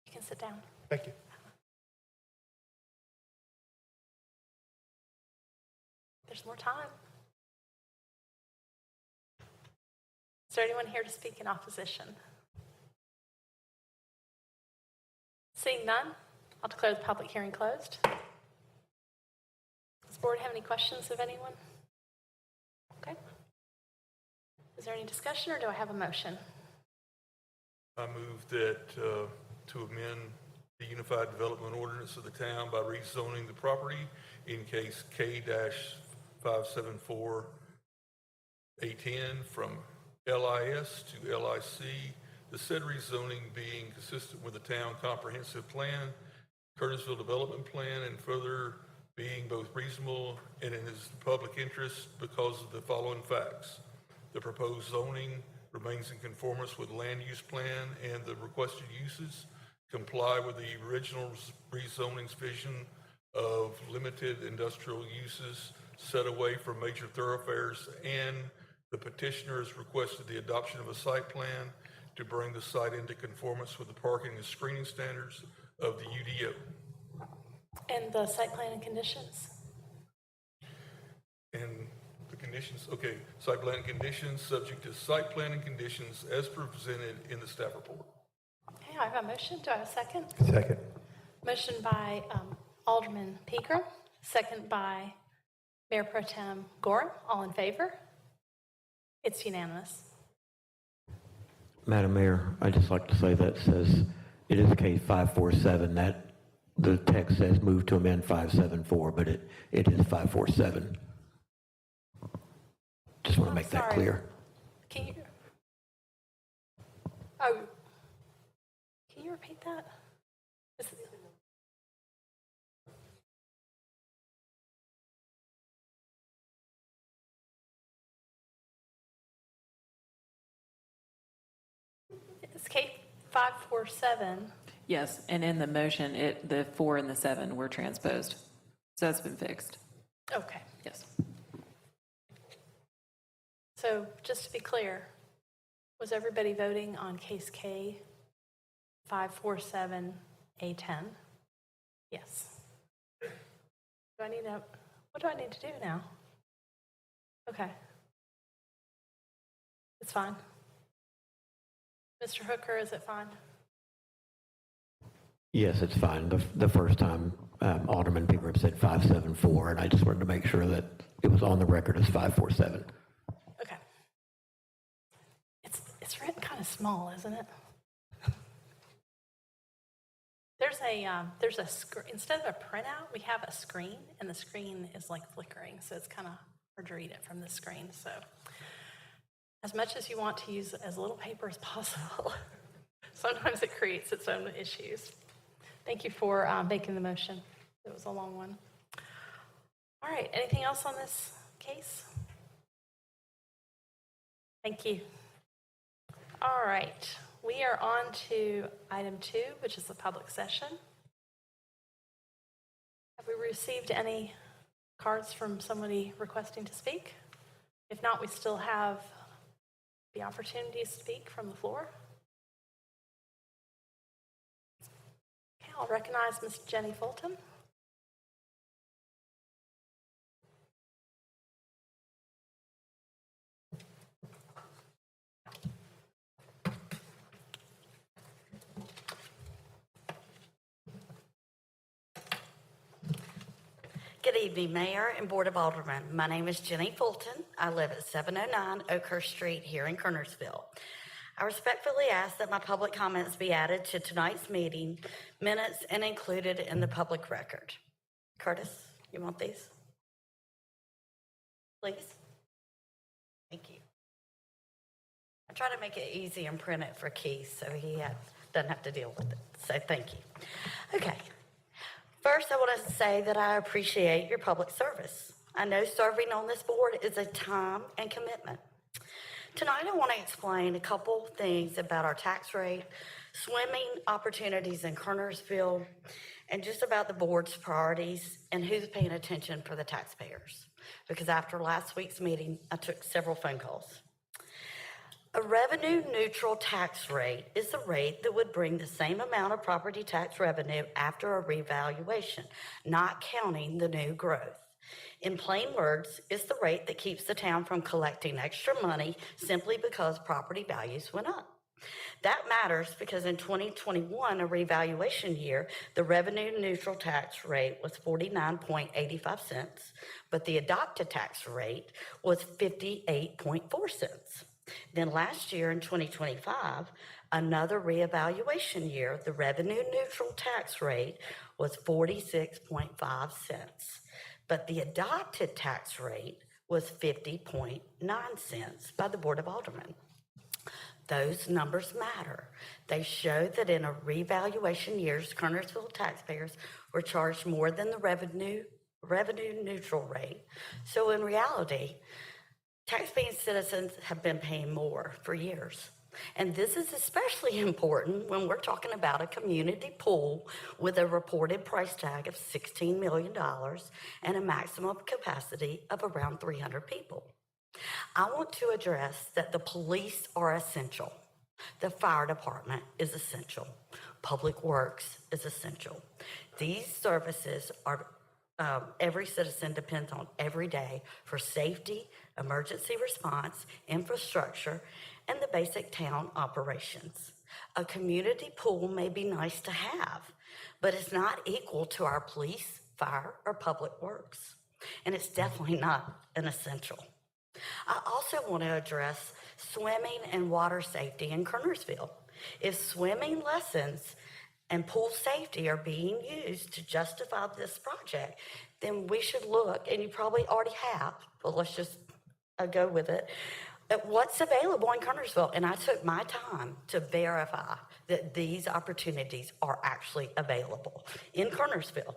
You can sit down. Thank you. There's more time. Is there anyone here to speak in opposition? Seeing none, I'll declare the public hearing closed. Does the board have any questions of anyone? Okay. Is there any discussion, or do I have a motion? I move that to amend the Unified Development Ordinance of the town by rezoning the property in case K-574A10 from LIS to LIC, the said rezoning being consistent with the town comprehensive plan, Kernersville development plan, and further being both reasonable and in its public interest because of the following facts. The proposed zoning remains in conformance with land use plan and the requested uses comply with the original rezoning's vision of limited industrial uses set away from major thoroughfares, and the petitioner has requested the adoption of a site plan to bring the site into conformance with the parking and screening standards of the UDO. And the site plan and conditions? And the conditions, okay, site plan conditions, subject to site plan and conditions as presented in the staff report. Okay, I have a motion. Do I have a second? Second. Motion by Alderman Pegram, second by Mayor Pro Tem Gorham. All in favor? It's unanimous. Madam Mayor, I'd just like to say that says it is case 547. That the text says move to amend 574, but it is 547. Just want to make that Sorry. clear. Can you repeat that? It's K-547. Yes, and in the motion, the 4 and the 7 were transposed. So that's been fixed. Okay. Yes. So just to be clear, was everybody voting on case K-547A10? Yes. What do I need to do now? Okay. It's fine. Mr. Hooker, is it fine? Yes, it's fine. The first time Alderman Pegram said 574, and I just wanted to make sure that it was on the record as 547. Okay. It's written kind of small, isn't it? There's a screen, instead of a printout, we have a screen, and the screen is like flickering, so it's kind of hard to read it from the screen. So as much as you want to use as little paper as possible, sometimes it creates its own issues. Thank you for making the motion. It was a long one. All right, anything else on this case? Thank you. All right, we are on to item 2, which is the public session. Have we received any cards from somebody requesting to speak? If not, we still have the opportunity to speak from the floor. Okay, I'll recognize Ms. Jenny Fulton. Good evening, Mayor and Board of Aldermen. My name is Jenny Fulton. I live at 709 Oakhurst Street here in Kernersville. I respectfully ask that my public comments be added to tonight's meeting minutes and included in the public record. Curtis, you want these? Please? Thank you. I try to make it easy and print it for Keith so he doesn't have to deal with it. So thank you. Okay. First, I want to say that I appreciate your public service. I know serving on this board is a time and commitment. Tonight, I want to explain a couple things about our tax rate, swimming opportunities in Kernersville, and just about the board's priorities and who's paying attention for the taxpayers. Because after last week's meeting, I took several phone calls. A revenue-neutral tax rate is the rate that would bring the same amount of property tax revenue after a revaluation, not counting the new growth. In plain words, it's the rate that keeps the town from collecting extra money simply because property values went up. That matters because in 2021, a revaluation year, the revenue neutral tax rate was 49.85 cents, but the adopted tax rate was 58.4 cents. Then last year in 2025, another reevaluation year, the revenue neutral tax rate was 46.5 cents, but the adopted tax rate was 50.9 cents by the Board of Aldermen. Those numbers matter. They show that in a revaluation years, Kernersville taxpayers were charged more than the revenue neutral rate. So in reality, taxpaying citizens have been paying more for years. And this is especially important when we're talking about a community pool with a reported price tag of $16 million and a maximum capacity of around 300 people. I want to address that the police are essential. The fire department is essential. Public Works is essential. These services are every citizen depends on every day for safety, emergency response, infrastructure, and the basic town operations. A community pool may be nice to have, but it's not equal to our police, fire, or public works. And it's definitely not an essential. I also want to address swimming and water safety in Kernersville. If swimming lessons and pool safety are being used to justify this project, then we should look, and you probably already have, but let's just go with it, at what's available in Kernersville. And I took my time to verify that these opportunities are actually available in Kernersville.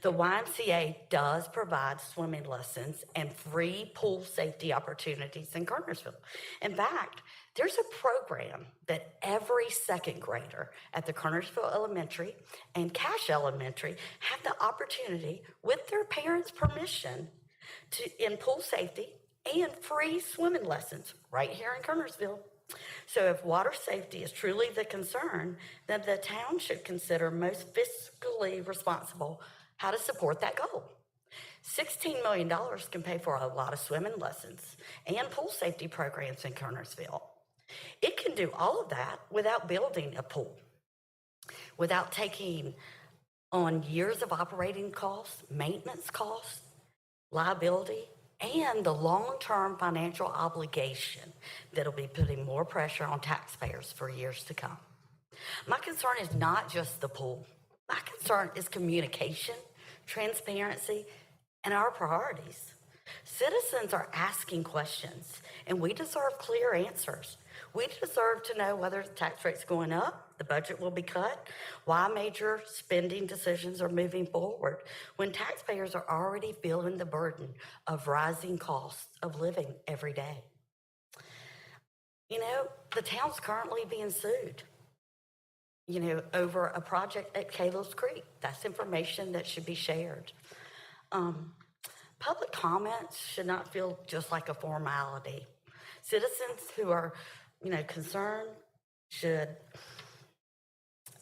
The YMCA does provide swimming lessons and free pool safety opportunities in Kernersville. In fact, there's a program that every second grader at the Kernersville Elementary and Cash Elementary have the opportunity, with their parents' permission, in pool safety and free swimming lessons right here in Kernersville. So if water safety is truly the concern, then the town should consider most fiscally responsible how to support that goal. $16 million can pay for a lot of swimming lessons and pool safety programs in Kernersville. It can do all of that without building a pool, without taking on years of operating costs, maintenance costs, liability, and the long-term financial obligation that'll be putting more pressure on taxpayers for years to come. My concern is not just the pool. My concern is communication, transparency, and our priorities. Citizens are asking questions, and we deserve clear answers. We deserve to know whether the tax rate's going up, the budget will be cut, why major spending decisions are moving forward when taxpayers are already feeling the burden of rising costs of living every day. You know, the town's currently being sued, over a project at Caleb's Creek. That's information that should be shared. Public comments should not feel just like a formality. Citizens who are, concerned should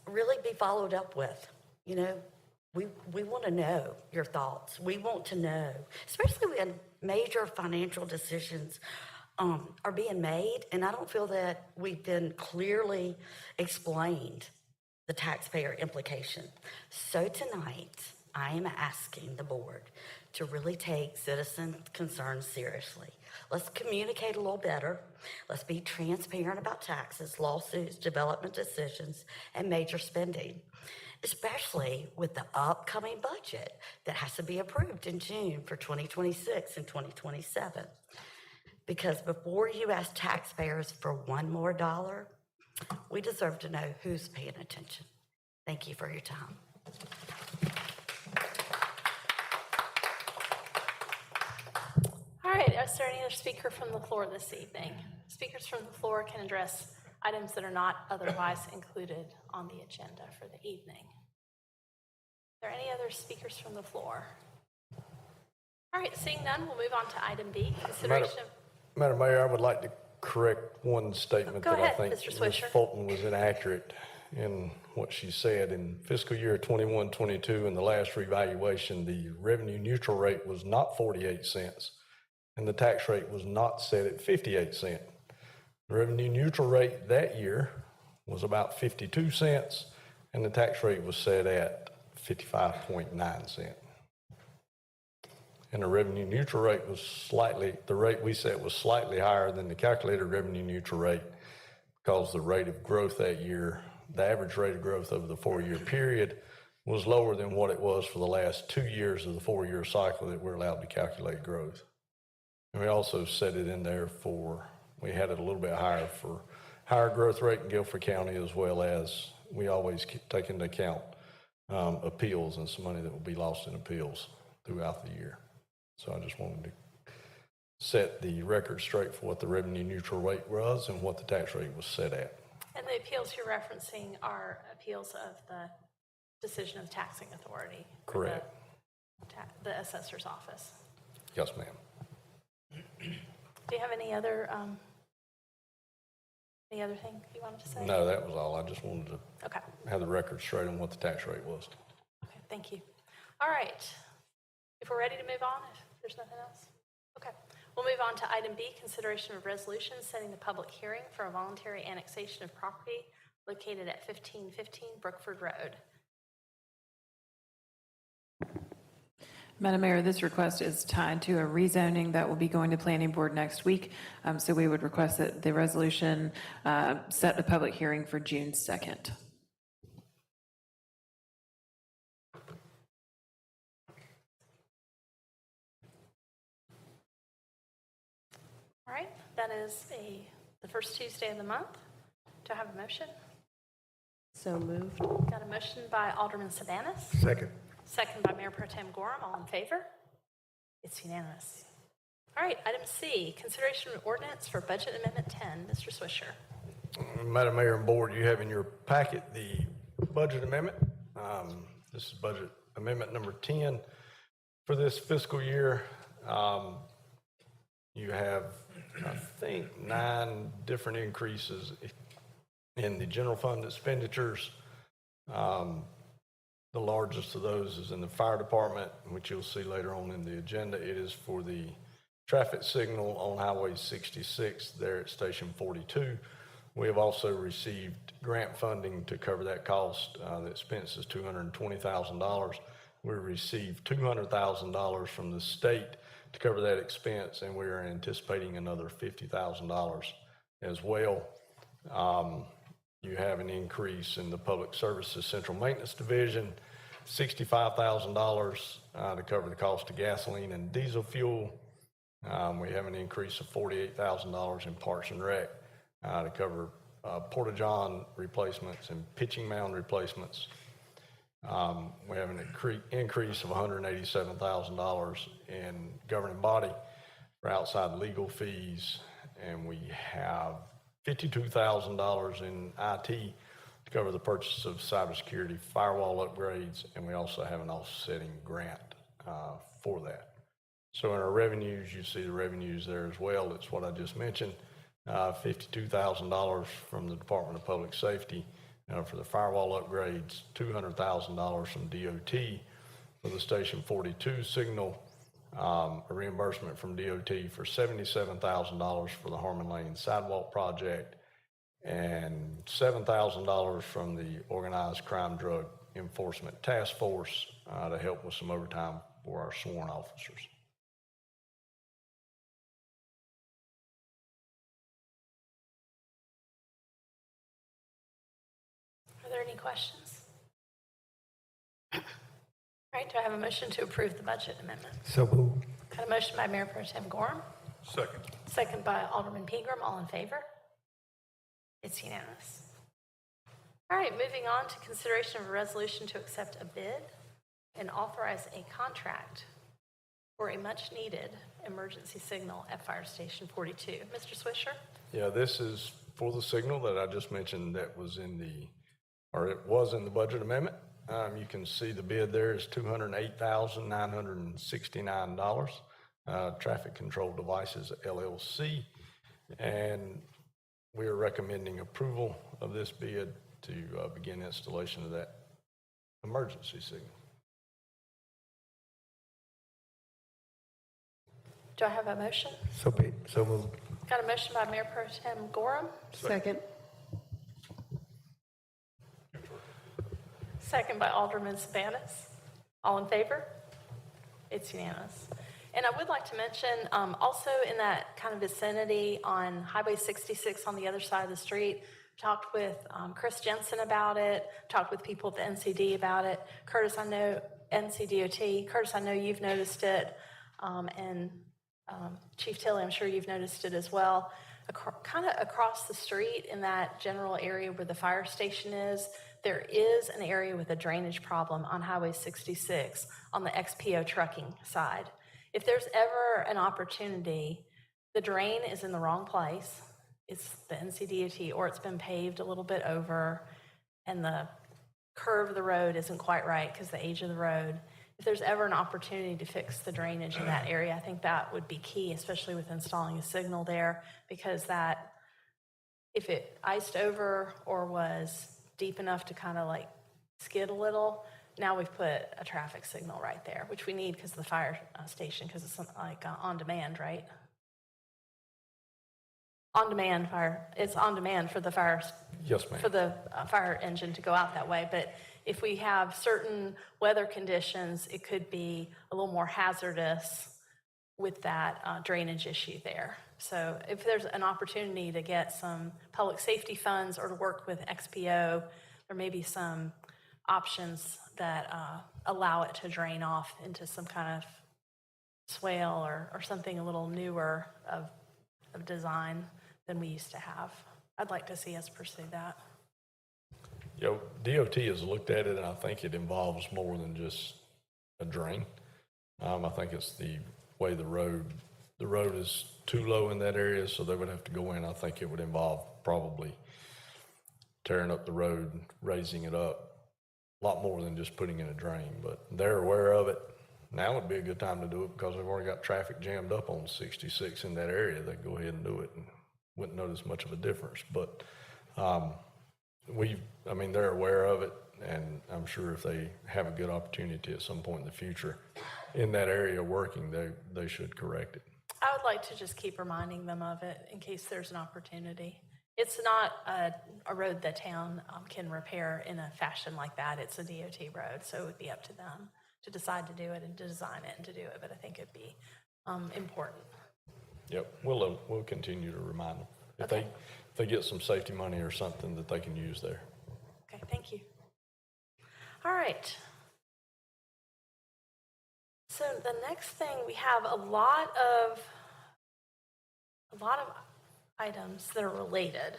really be followed up with. We want to know your thoughts. We want to know, especially when major financial decisions are being made, and I don't feel that we've been clearly explained the taxpayer implication. So tonight, I am asking the board to really take citizen concerns seriously. Let's communicate a little better. Let's be transparent about taxes, lawsuits, development decisions, and major spending, especially with the upcoming budget that has to be approved in June for 2026 and 2027. Because before you ask taxpayers for one more dollar, we deserve to know who's paying attention. Thank you for your time. All right, is there any other speaker from the floor this evening? Speakers from the floor can address items that are not otherwise included on the agenda for the evening. Are there any other speakers from the floor? All right, seeing none, we'll move on to item B, consideration. Madam Mayor, I would like to correct one statement Go that ahead, I think Mr. Ms. Swisher. Fulton was inaccurate. in what she said. In fiscal year 21-22, in the last revaluation, the revenue neutral rate was not 48 cents, and the tax rate was not set at 58 cents. The revenue neutral rate that year was about 52 cents, and the tax rate was set at 55.9 cents. And the revenue neutral rate was the rate we set was slightly higher than the calculated revenue neutral rate because the rate of growth that year, the average rate of growth over the 4-year period, was lower than what it was for the last 2 years of the 4-year cycle that we're allowed to calculate growth. And we also set it in there we had it a little bit higher for higher growth rate in Guilford County, as well as we always take into account appeals and some money that will be lost in appeals throughout the year. So I just wanted to set the record straight for what the revenue neutral rate was and what the tax rate was set at. And the appeals you're referencing are appeals of the decision of taxing authority? Correct. The assessor's office? Yes, ma'am. Do you have any other thing you wanted to say? No, that was all. I just wanted to Okay. have the record straight on what the tax rate was. Okay, thank you. All right. If we're ready to move on, if there's nothing else. Okay. We'll move on to item B, consideration of resolution setting the public hearing for a voluntary annexation of property located at 1515 Brookford Road. Madam Mayor, this request is tied to a rezoning that will be going to Planning Board next week. So we would request that the resolution set the public hearing for June 2nd. All right, that is the first Tuesday of the month. Do I have a motion? So moved. Got a motion by Alderman Sabanis, Second. second by Mayor Pro Tem Gorham. All in favor? It's unanimous. All right, item C, consideration of ordinance for Budget Amendment 10. Mr. Swisher. Madam Mayor and Board, you have in your packet the budget amendment. This is budget amendment number 10 for this fiscal year. You have, I think, 9 different increases in the general fund expenditures. The largest of those is in the fire department, which you'll see later on in the agenda. It is for the traffic signal on Highway 66 there at Station 42. We have also received grant funding to cover that cost. The expense is $220,000. We received $200,000 from the state to cover that expense, and we are anticipating another $50,000 as well. You have an increase in the Public Services Central Maintenance Division, $65,000 to cover the cost of gasoline and diesel fuel. We have an increase of $48,000 in Parks and Rec to cover porta-john replacements and pitching mound replacements. We have an increase of $187,000 in governing body for outside legal fees, and we have $52,000 in IT to cover the purchase of cybersecurity firewall upgrades, and we also have an offsetting grant for that. So in our revenues, you see the revenues there as well. It's what I just mentioned, $52,000 from the Department of Public Safety for the firewall upgrades, $200,000 from DOT for the Station 42 signal, a reimbursement from DOT for $77,000 for the Harmon Lane sidewalk project, and $7,000 from the Organized Crime Drug Enforcement Task Force to help with some overtime for our sworn officers. Are there any questions? All right, do I have a motion to approve the budget amendment? So moved. Got a motion by Mayor Pro Tem Gorham, Second. second by Alderman Pegram. All in favor? It's unanimous. All right, moving on to consideration of a resolution to accept a bid and authorize a contract for a much-needed emergency signal at Fire Station 42. Mr. Swisher? Yeah, this is for the signal that I just mentioned that was in it was in the budget amendment. You can see the bid there is $208,969. Traffic Control Devices LLC, and we are recommending approval of this bid to begin installation of that emergency signal. Do I have a motion? So moved. Got a motion by Mayor Pro Tem Gorham, Second. second by Alderman Spanis. All in favor? It's unanimous. And I would like to mention, also in that kind of vicinity on Highway 66 on the other side of the street, talked with Chris Jensen about it, talked with people at the NCD about it. Curtis, I know, NCDOT, Curtis, I know you've noticed it, and Chief Tilley, I'm sure you've noticed it as well. Kind of across the street in that general area where the fire station is, there is an area with a drainage problem on Highway 66 on the XPO trucking side. If there's ever an opportunity, the drain is in the wrong place. It's the NCDOT, or it's been paved a little bit over, and the curve of the road isn't quite right because the age of the road. If there's ever an opportunity to fix the drainage in that area, I think that would be key, especially with installing a signal there, because that, if it iced over or was deep enough to kind of like skid a little, now we've put a traffic signal right there, which we need because of the fire station, because it's like on demand, right? On demand fire, it's on demand for the fire. Yes, ma'am. For the fire engine to go out that way. But if we have certain weather conditions, it could be a little more hazardous with that drainage issue there. So if there's an opportunity to get some public safety funds or to work with XPO, there may be some options that allow it to drain off into some kind of swale or something a little newer of design than we used to have. I'd like to see us pursue that. Yeah, DOT has looked at it, and I think it involves more than just a drain. I think it's the way the road is too low in that area, so they would have to go in. I think it would involve probably tearing up the road, raising it up, a lot more than just putting in a drain, but they're aware of it. Now would be a good time to do it because they've already got traffic jammed up on 66 in that area. They go ahead and do it and wouldn't notice much of a difference. But they're aware of it, and I'm sure if they have a good opportunity at some point in the future in that area working, they should correct it. I would like to just keep reminding them of it in case there's an opportunity. It's not a road the town can repair in a fashion like that. It's a DOT road, so it would be up to them to decide to do it and to design it and to do it, but I think it'd be important. Yep, we'll continue to remind them. If they get some safety money or something that they can use there. Okay, thank you. All right. So the next thing, we have a lot of items that are related.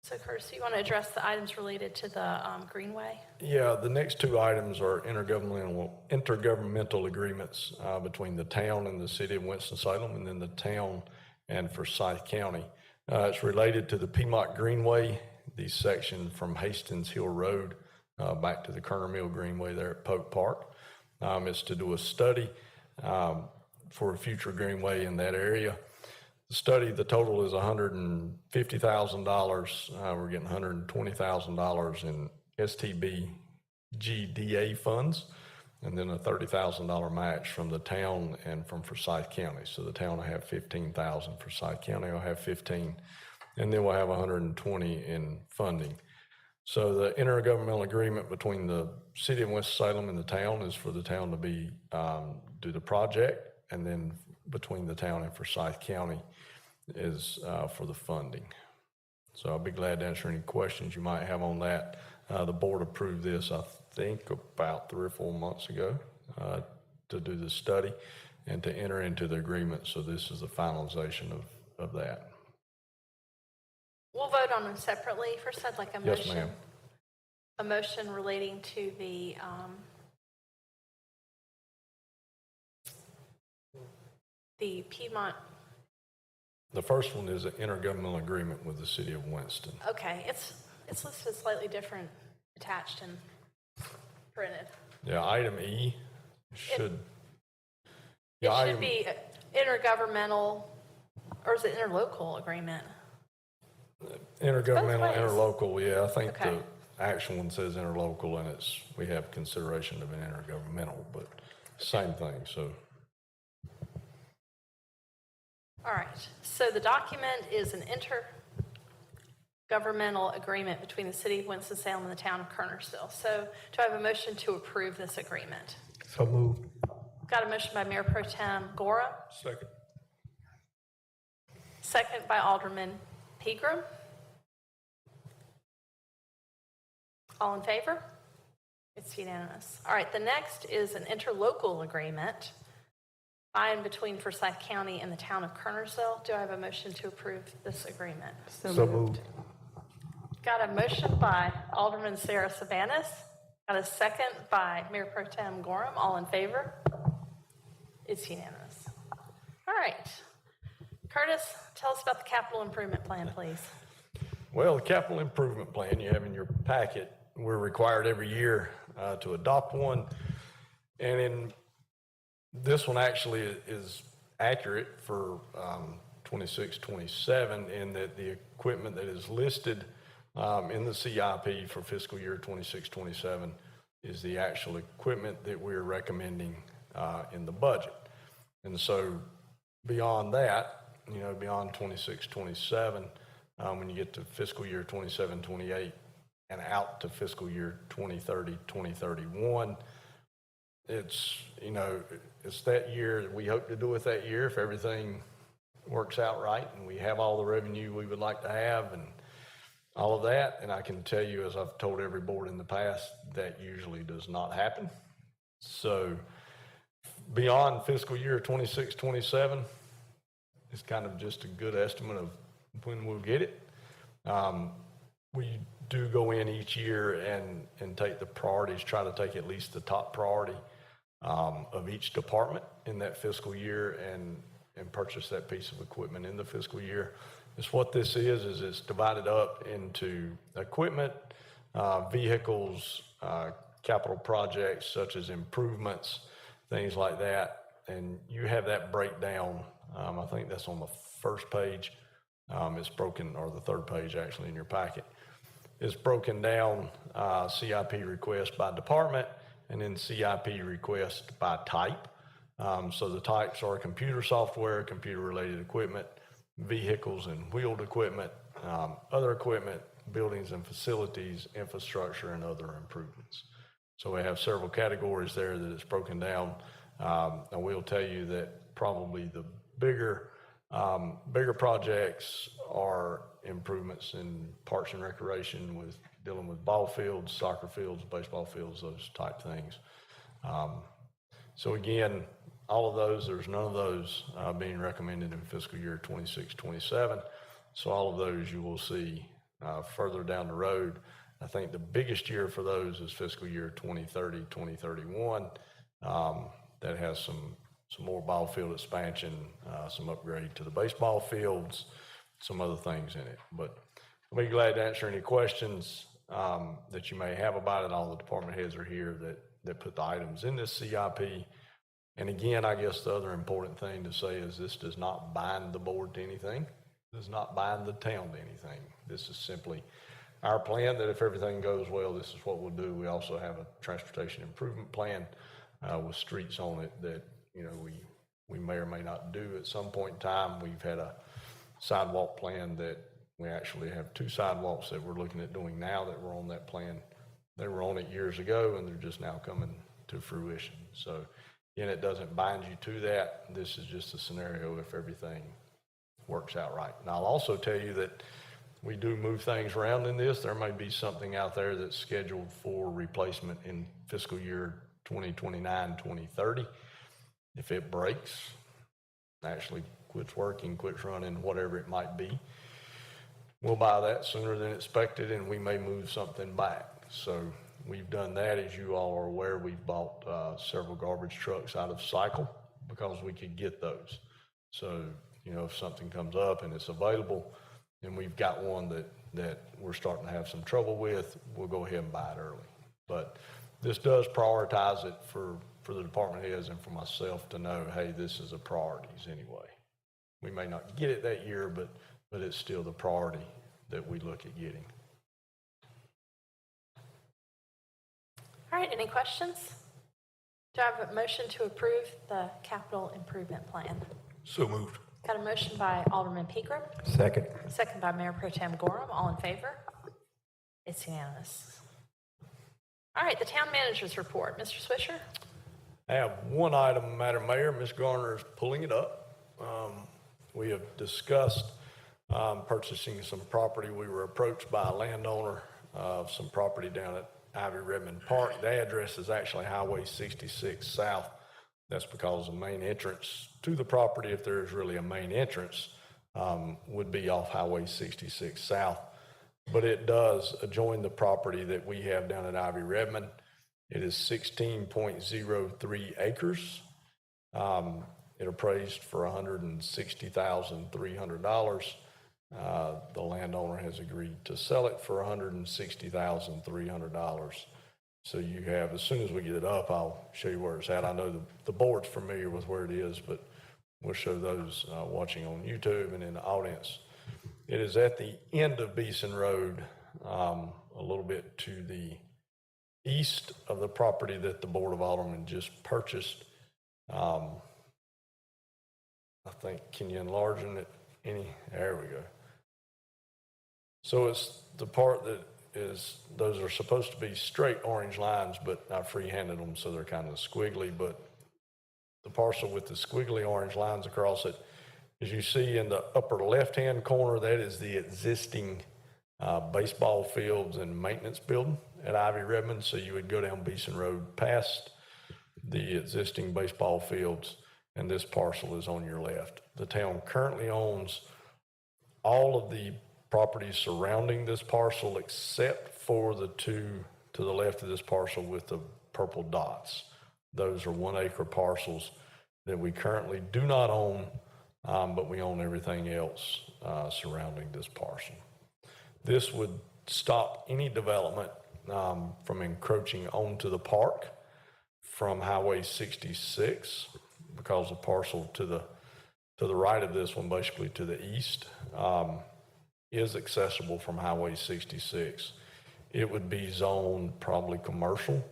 So Curtis, you want to address the items related to the Greenway? Yeah, the next two items are intergovernmental agreements between the town and the city of Winston-Salem, and then the town and Forsyth County. It's related to the Piedmont Greenway, the section from Hastings Hill Road back to the Kernersville Greenway there at Polk Park. It's to do a study for a future greenway in that area. The study, the total is $150,000. We're getting $120,000 in STB GDA funds, and then a $30,000 match from the town and from Forsyth County. So the town will have $15,000, Forsyth County will have $15,000, and then we'll have $120,000 in funding. So the intergovernmental agreement between the city of Winston-Salem and the town is for the town to do the project, and then between the town and Forsyth County is for the funding. So I'll be glad to answer any questions you might have on that. The board approved this, I think, about 3 or 4 months ago to do the study and to enter into the agreement. So this is the finalization of that. We'll vote on them separately. First, I'd like a motion. Yes, ma'am. A motion relating to the Piedmont. The first one is an intergovernmental agreement with the city of Winston. Okay, it's listed slightly different, attached and printed. Yeah, item E should. It should be intergovernmental, or is it interlocal agreement? Intergovernmental, ways. interlocal, yeah, I think Okay. the actual one says interlocal, and we have consideration of an intergovernmental, but same thing, so. All right, so the document is an intergovernmental agreement between the city of Winston-Salem and the town of Kernersville. So do I have a motion to approve this agreement? So moved. Got a motion by Mayor Pro Tem Gorham, Second. second by Alderman Pegram. All in favor? It's unanimous. All right, the next is an interlocal agreement by and between Forsyth County and the town of Kernersville. Do I have a motion to approve this agreement? So moved. Got a motion by Alderman Sarah Sabanis. Got a second by Mayor Pro Tem Gorham. All in favor? It's unanimous. All right. Curtis, tell us about the capital improvement plan, please. Well, the capital improvement plan you have in your packet, we're required every year to adopt one. And in this one actually is accurate for 26, 27 in that the equipment that is listed in the CIP for fiscal year 26, 27 is the actual equipment that we're recommending in the budget. And so beyond that, beyond 26, 27, when you get to fiscal year 27, 28 and out to fiscal year 2030, 2031, it's that year that we hope to do it that year if everything works out right and we have all the revenue we would like to have and all of that. And I can tell you, as I've told every board in the past, that usually does not happen. So beyond fiscal year 26, 27, it's kind of just a good estimate of when we'll get it. We do go in each year and take the priorities, try to take at least the top priority of each department in that fiscal year and purchase that piece of equipment in the fiscal year. It's what this is it's divided up into equipment, vehicles, capital projects such as improvements, things like that. And you have that breakdown. I think that's on the first page. It's broken, or the third page actually in your packet. It's broken down CIP request by department and then CIP request by type. So the types are computer software, computer-related equipment, vehicles and wheeled equipment, other equipment, buildings and facilities, infrastructure, and other improvements. So we have several categories there that it's broken down. I will tell you that probably the bigger projects are improvements in parks and recreation, with dealing with ball fields, soccer fields, baseball fields, those type things. So again, all of those, there's none of those being recommended in fiscal year 26, 27. So all of those you will see further down the road. I think the biggest year for those is fiscal year 2030, 2031. That has some more ball field expansion, some upgrade to the baseball fields, some other things in it. But I'll be glad to answer any questions that you may have about it. All the department heads are here that put the items in this CIP. And again, I guess the other important thing to say is this does not bind the board to anything. It does not bind the town to anything. This is simply our plan that if everything goes well, this is what we'll do. We also have a transportation improvement plan with streets on it that we may or may not do at some point in time. We've had a sidewalk plan that we actually have 2 sidewalks that we're looking at doing now that were on that plan. They were on it years ago and they're just now coming to fruition. So again, it doesn't bind you to that. This is just a scenario if everything works out right. And I'll also tell you that we do move things around in this. There may be something out there that's scheduled for replacement in fiscal year 2029, 2030. If it breaks, actually quits working, quits running, whatever it might be, we'll buy that sooner than expected and we may move something back. So we've done that. As you all are aware, we've bought several garbage trucks out of Cycle because we could get those. So, if something comes up and it's available and we've got one that we're starting to have some trouble with, we'll go ahead and buy it early. But this does prioritize it for the department heads and for myself to know, hey, this is a priorities anyway. We may not get it that year, but it's still the priority that we look at getting. All right, any questions? Do I have a motion to approve the capital improvement plan? So moved. Got a motion by Alderman Pegram, Second. second by Mayor Pro Tem Gorham. All in favor? It's unanimous. All right, the town manager's report. Mr. Swisher? I have one item, Madam Mayor. Ms. Garner is pulling it up. We have discussed purchasing some property. We were approached by a landowner of some property down at Ivy Redmond Park. The address is actually Highway 66 South. That's because the main entrance to the property, if there is really a main entrance, would be off Highway 66 South. But it does adjoin the property that we have down at Ivy Redmond. It is 16.03 acres. It appraised for $160,300. The landowner has agreed to sell it for $160,300. So you have, as soon as we get it up, I'll show you where it's at. I know the board's familiar with where it is, but we'll show those watching on YouTube and in the audience. It is at the end of Beeson Road, a little bit to the east of the property that the Board of Aldermen just purchased. I think, can you enlarge it any? There we go. So it's the part that is, those are supposed to be straight orange lines, but I free-handed them so they're kind of squiggly, but the parcel with the squiggly orange lines across it, as you see in the upper left-hand corner, that is the existing baseball fields and maintenance building at Ivy Redmond. So you would go down Beeson Road past the existing baseball fields, and this parcel is on your left. The town currently owns all of the properties surrounding this parcel except for the two to the left of this parcel with the purple dots. Those are 1 acre parcels that we currently do not own, but we own everything else surrounding this parcel. This would stop any development from encroaching onto the park from Highway 66, because the parcel to the right of this one, basically to the east, is accessible from Highway 66. It would be zoned probably commercial,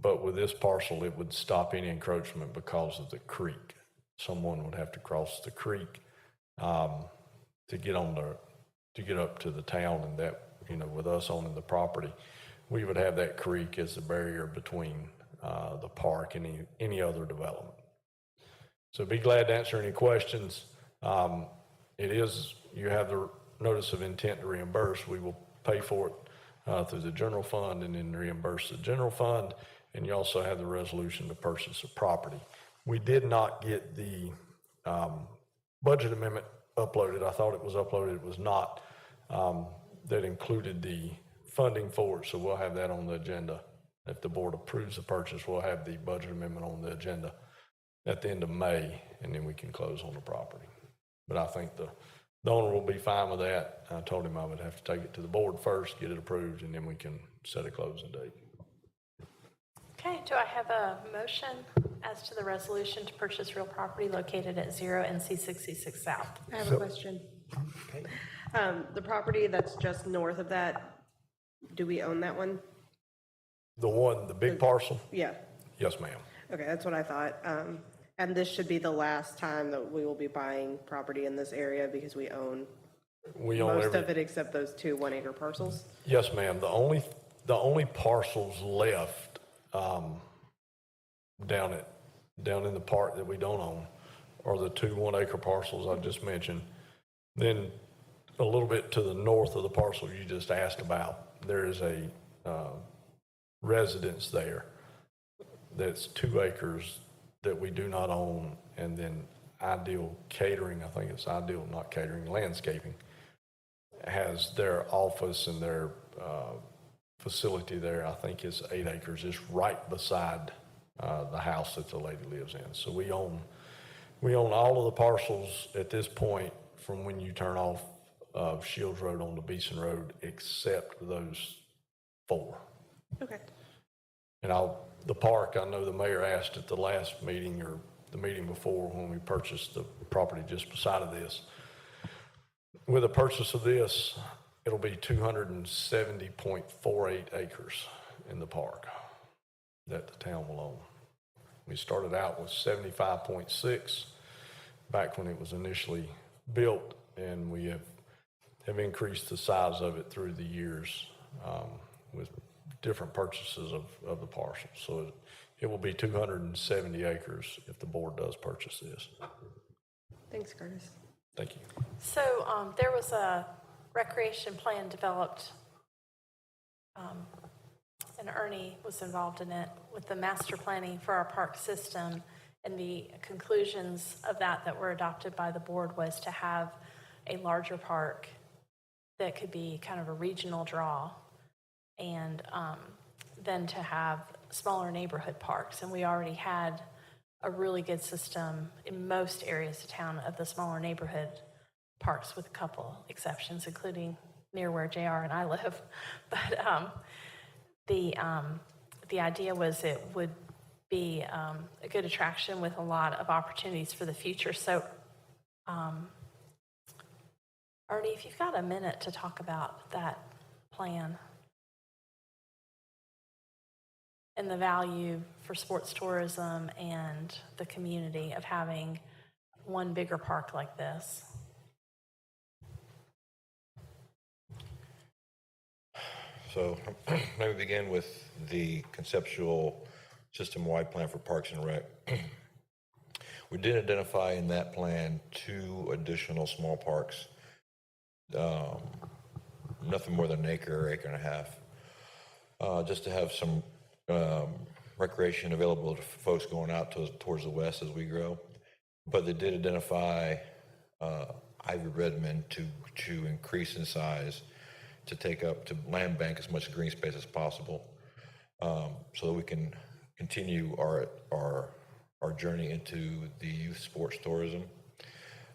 but with this parcel, it would stop any encroachment because of the creek. Someone would have to cross the creek to get up to the town, and that, you know, with us owning the property, we would have that creek as the barrier between the park and any other development. So be glad to answer any questions. You have the notice of intent to reimburse. We will pay for it through the general fund and then reimburse the general fund. And you also have the resolution to purchase the property. We did not get the budget amendment uploaded. I thought it was uploaded. It was not. That included the funding for it. So we'll have that on the agenda. If the board approves the purchase, we'll have the budget amendment on the agenda at the end of May, and then we can close on the property. But I think the owner will be fine with that. I told him I would have to take it to the board first, get it approved, and then we can set a closing date. Okay, do I have a motion as to the resolution to purchase real property located at 0 NC 66 South? I have a question. Okay. The property that's just north of that, do we own that one? The big parcel? Yeah. Yes, ma'am. Okay, that's what I thought. And this should be the last time that we will be buying property in this area because we own most of it except those 2 1 acre parcels? Yes, ma'am. The only parcels left down in the park that we don't own are the 2 1 acre parcels I just mentioned. Then a little bit to the north of the parcel you just asked about, there is a residence there that's 2 acres that we do not own, and then Ideal Catering, I think it's Ideal, not Catering, Landscaping, has their office and their facility there. I think it's 8 acres. It's right beside the house that the lady lives in. So we own all of the parcels at this point from when you turn off Shields Road onto Beeson Road, except those 4. Okay. And the park, I know the mayor asked at the last meeting or the meeting before when we purchased the property just beside of this. With the purchase of this, it'll be 270.48 acres in the park that the town will own. We started out with 75.6 back when it was initially built, and we have increased the size of it through the years with different purchases of the parcel. So it will be 270 acres if the board does purchase this. Thanks, Curtis. Thank you. So there was a recreation plan developed, and Ernie was involved in it with the master planning for our park system. And the conclusions of that were adopted by the board was to have a larger park that could be kind of a regional draw, and then to have smaller neighborhood parks. And we already had a really good system in most areas of town of the smaller neighborhood parks, with a couple exceptions, including near where JR and I live. But the idea was it would be a good attraction with a lot of opportunities for the future. So, Ernie, if you've got a minute to talk about that plan and the value for sports tourism and the community of having one bigger park like this. So let me begin with the conceptual system-wide plan for Parks and Rec. We did identify in that plan 2 additional small parks, nothing more than an acre, acre and a half, just to have some recreation available to folks going out towards the west as we grow. But they did identify Ivy Redmond to increase in size, to land bank as much green space as possible, so that we can continue our journey into the youth sports tourism,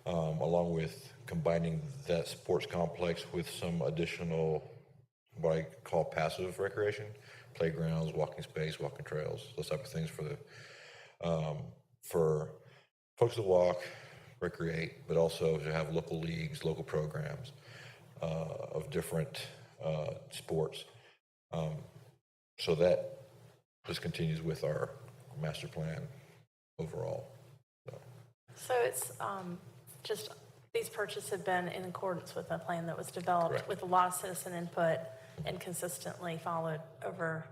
along with combining that sports complex with some additional, what I call passive recreation, playgrounds, walking space, walking trails, those type of things for folks to walk, recreate, but also to have local leagues, local programs of different sports. So that just continues with our master plan overall. So it's just, these purchases have been in accordance with a plan that was developed Correct. with a lot of citizen input and consistently followed over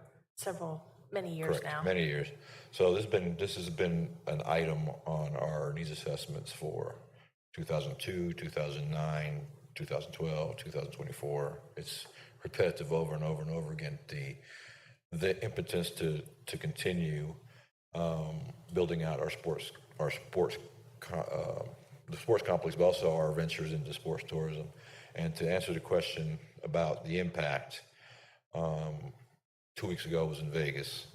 many years Correct. now. Many years. So this has been an item on our needs assessments for 2002, 2009, 2012, 2024. It's repetitive over and over and over again. The impetus to continue building out the sports complex, but also our ventures into sports tourism. And to answer the question about the impact, 2 weeks ago I was in Vegas,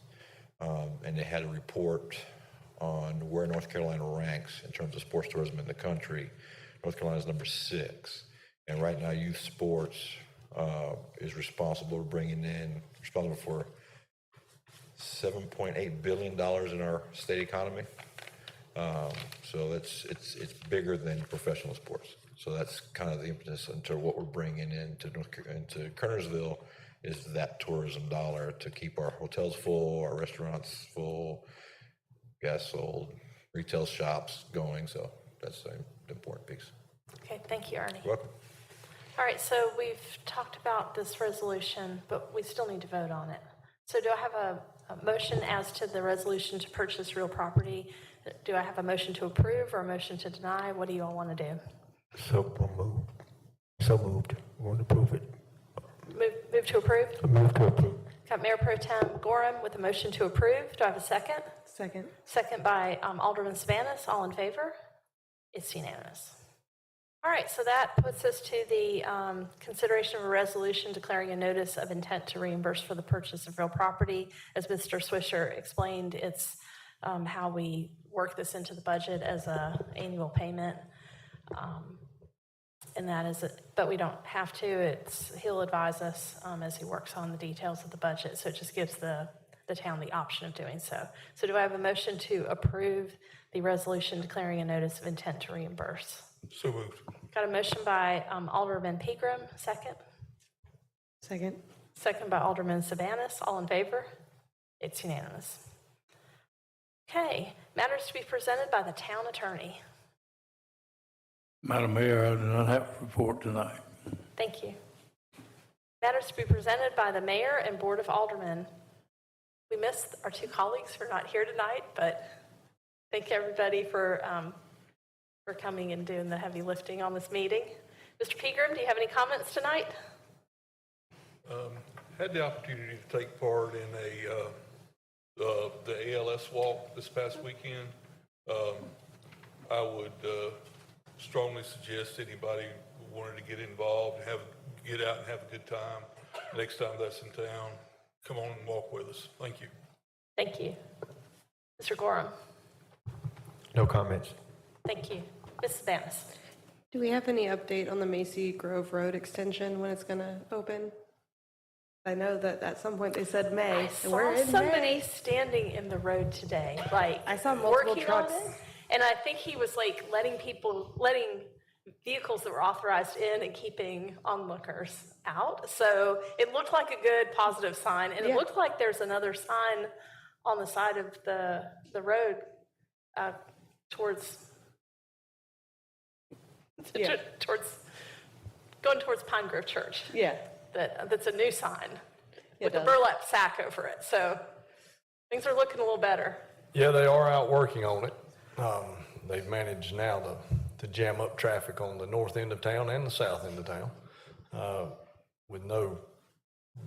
and they had a report on where North Carolina ranks in terms of sports tourism in the country. North Carolina is number 6, and right now youth sports is responsible for $7.8 billion in our state economy. So it's bigger than professional sports. So that's kind of the impetus into what we're bringing into Kernersville, is that tourism dollar to keep our hotels full, our restaurants full, gas sold, retail shops going. So that's the important piece. Okay, thank you, Ernie. You're welcome. All right, so we've talked about this resolution, but we still need to vote on it. So do I have a motion as to the resolution to purchase real property? Do I have a motion to approve or a motion to deny? What do you all want to do? So moved. We want to approve it. Move to approve? Move to approve. Got Mayor Pro Tem Gorham with a motion to approve. Do I have a second? Second. Second by Alderman Spanis. All in favor? It's unanimous. All right, so that puts us to the consideration of a resolution declaring a notice of intent to reimburse for the purchase of real property. As Mr. Swisher explained, it's how we work this into the budget as an annual payment. And that is it, but we don't have to. He'll advise us as he works on the details of the budget. So it just gives the town the option of doing so. So do I have a motion to approve the resolution declaring a notice of intent to reimburse? So moved. Got a motion by Alderman Pegram, second. Second. Second by Alderman Sabanis. All in favor? It's unanimous. Okay, matters to be presented by the town attorney. Madam Mayor, I do not have a report tonight. Thank you. Matters to be presented by the mayor and board of aldermen. We missed our two colleagues who are not here tonight, but thank everybody for coming and doing the heavy lifting on this meeting. Mr. Pegram, do you have any comments tonight? Had the opportunity to take part in the ALS walk this past weekend. I would strongly suggest anybody who wanted to get involved, get out and have a good time. Next time that's in town, come on and walk with us. Thank you. Thank you. Mr. Gorham? No comments. Thank you. Ms. Sabanis? Do we have any update on the Macy Grove Road extension, when it's going to open? I know that at some point they said May. I and we're saw in somebody May. standing in the road today, like I saw multiple working trucks. on it. And I think he was like letting vehicles that were authorized in and keeping onlookers out. So it looked like a good positive sign. And it looked like there's another sign on the side of the road going towards Pine Grove Church. Yeah. That's a new sign It with a does. burlap sack over it. So things are looking a little better. Yeah, they are out working on it. They've managed now to jam up traffic on the north end of town and the south end of town with no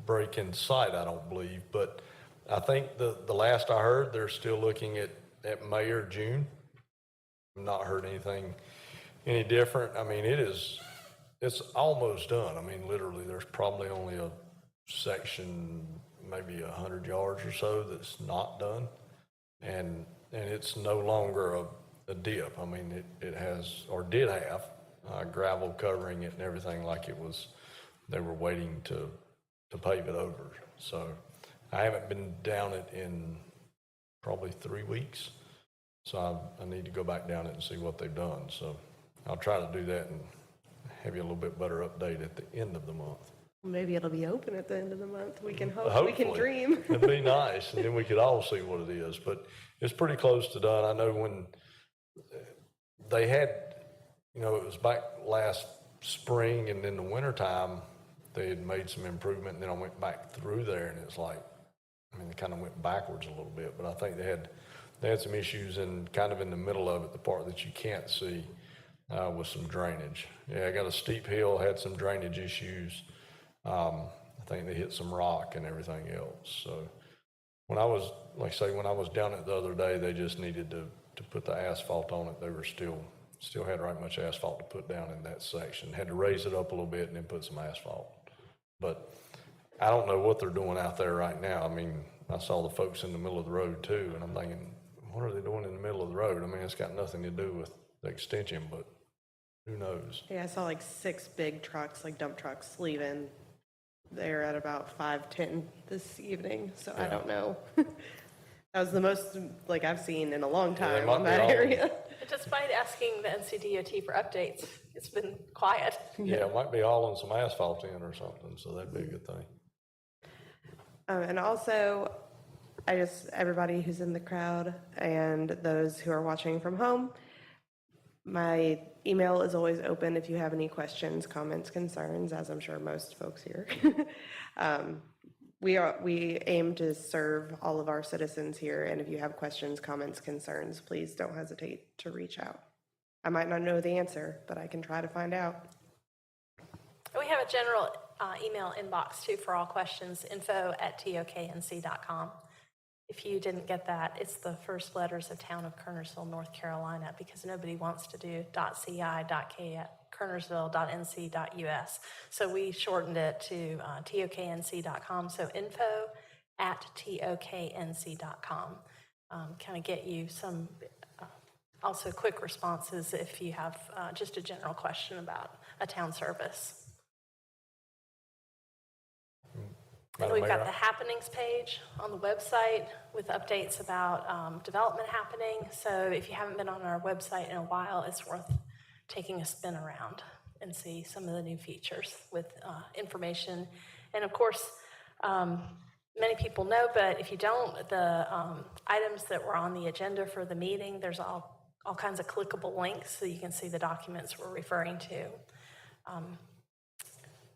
break in sight, I don't believe. But I think the last I heard, they're still looking at May or June. I've not heard anything any different. I mean, it's almost done. I mean, literally, there's probably only a section, maybe 100 yards or so that's not done. And it's no longer a dip. I mean, it has, or did have, gravel covering it and everything like it was, they were waiting to pave it over. So I haven't been down it in probably 3 weeks. So I need to go back down it and see what they've done. So I'll try to do that and have you a little bit better update at the end of the month. Maybe it'll be open at the end of the month. We can hope. Hopefully. We can dream. It'd be nice, and then we could all see what it is. But it's pretty close to done. I know when they had, it was back last spring, and in the wintertime, they had made some improvement, and then I went back through there, and it's like, they kind of went backwards a little bit. But I think they had some issues kind of in the middle of it, the part that you can't see, with some drainage. Yeah, I got a steep hill, had some drainage issues. I think they hit some rock and everything else. So when I was down it the other day, they just needed to put the asphalt on it. They were still had right much asphalt to put down in that section. Had to raise it up a little bit and then put some asphalt. But I don't know what they're doing out there right now. I mean, I saw the folks in the middle of the road too, and I'm thinking, what are they doing in the middle of the road? I mean, it's got nothing to do with the extension, but who knows? Yeah, I saw like 6 big trucks, like dump trucks, leaving there at about 5:10 this evening. So I don't know. That was the most I've seen in a long time in that area. Despite asking the NCDOT for updates, it's been quiet. Yeah, it might be hauling some asphalt in or something, so that'd be a good thing. And also, everybody who's in the crowd and those who are watching from home, my email is always open if you have any questions, comments, concerns, as I'm sure most folks here. We aim to serve all of our citizens here, and if you have questions, comments, concerns, please don't hesitate to reach out. I might not know the answer, but I can try to find out. We have a general email inbox too for all questions, info@toknc.com. If you didn't get that, it's the first letters of town of Kernersville, North Carolina, because nobody wants to do .ci.kernersville.nc.us. So we shortened it to toknc.com. So info@toknc.com. Kind of get you some also quick responses if you have just a general question about a town service. And we've got the happenings page on the website with updates about development happening. So if you haven't been on our website in a while, it's worth taking a spin around and see some of the new features with information. And of course, many people know, but if you don't, the items that were on the agenda for the meeting, there's all kinds of clickable links so you can see the documents we're referring to.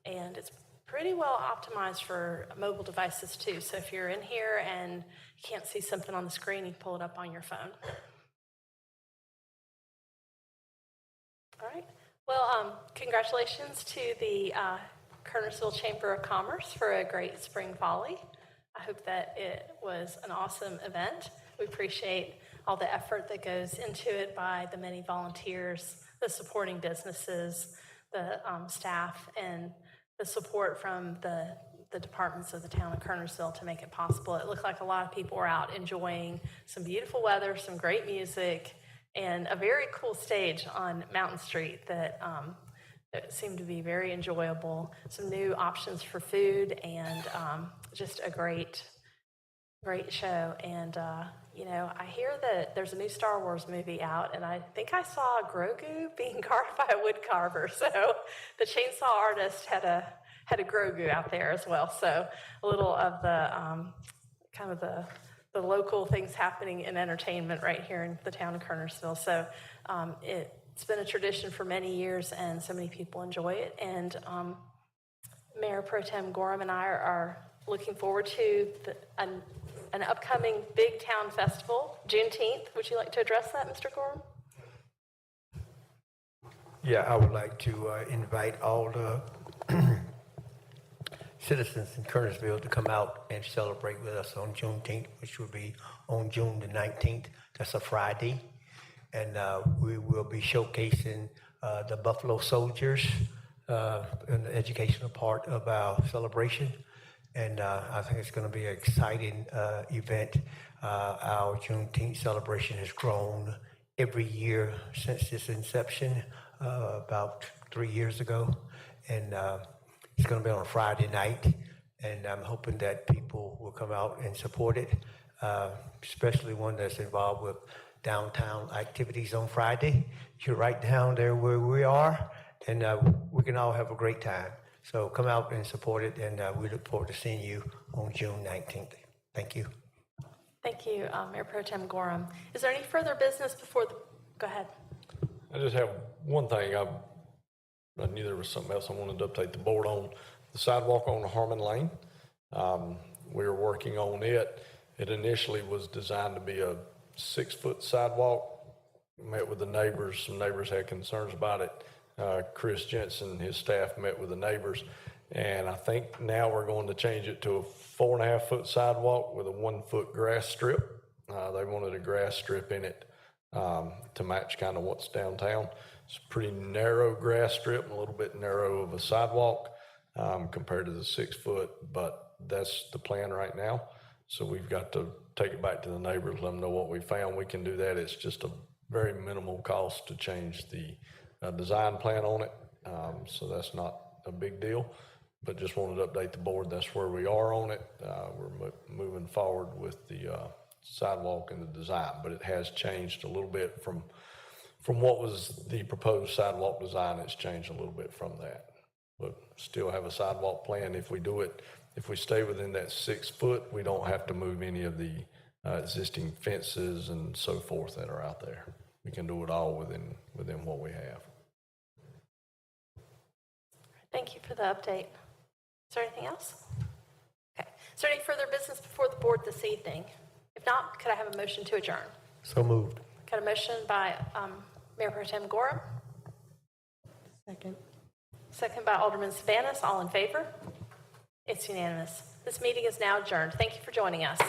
And it's pretty well optimized for mobile devices too. So if you're in here and you can't see something on the screen, you can pull it up on your phone. All right. Well, congratulations to the Kernersville Chamber of Commerce for a great spring folly. I hope that it was an awesome event. We appreciate all the effort that goes into it by the many volunteers, the supporting businesses, the staff, and the support from the departments of the town of Kernersville to make it possible. It looked like a lot of people were out enjoying some beautiful weather, some great music, and a very cool stage on Mountain Street that seemed to be very enjoyable. Some new options for food, and just a great show. And you know, I hear that there's a new Star Wars movie out, and I think I saw Grogu being carved by a wood carver. So the chainsaw artist had a Grogu out there as well. So a little of the kind of the local things happening in entertainment right here in the town of Kernersville. So it's been a tradition for many years, and so many people enjoy it. And Mayor Pro Tem Gorham and I are looking forward to an upcoming big town festival, Juneteenth. Would you like to address that, Mr. Gorham? Yeah, I would like to invite all the citizens in Kernersville to come out and celebrate with us on Juneteenth, which will be on June the 19th. That's a Friday. And we will be showcasing the Buffalo Soldiers in the educational part of our celebration. And I think it's going to be an exciting event. Our Juneteenth celebration has grown every year since its inception, about 3 years ago. And it's going to be on a Friday night. And I'm hoping that people will come out and support it, especially one that's involved with downtown activities on Friday. You're right down there where we are, and we can all have a great time. So come out and support it, and we look forward to seeing you on June 19th. Thank you. Thank you, Mayor Pro Tem Gorham. Is there any further business before go ahead. I just have one thing. I knew there was something else I wanted to update the board on. The sidewalk on Harmon Lane. We were working on it. It initially was designed to be a 6-foot sidewalk. Met with the neighbors. Some neighbors had concerns about it. Chris Jensen and his staff met with the neighbors, and I think now we're going to change it to a 4.5-foot sidewalk with a 1-foot grass strip. They wanted a grass strip in it to match kind of what's downtown. It's a pretty narrow grass strip and a little bit narrow of a sidewalk compared to the 6-foot, but that's the plan right now. So we've got to take it back to the neighbors, let them know what we found. We can do that. It's just a very minimal cost to change the design plan on it. So that's not a big deal, but just wanted to update the board. That's where we are on it. We're moving forward with the sidewalk and the design, but it has changed a little bit from what was the proposed sidewalk design. It's changed a little bit from that, but still have a sidewalk plan. If we do it, if we stay within that 6-foot, we don't have to move any of the existing fences and so forth that are out there. We can do it all within what we have. Thank you for the update. Is there anything else? Okay. Is there any further business before the board this evening? If not, could I have a motion to adjourn? So moved. Got a motion by Mayor Pro Tem Gorham. Second. Second by Alderman Savanas. All in favor? It's unanimous. This meeting is now adjourned. Thank you for joining us.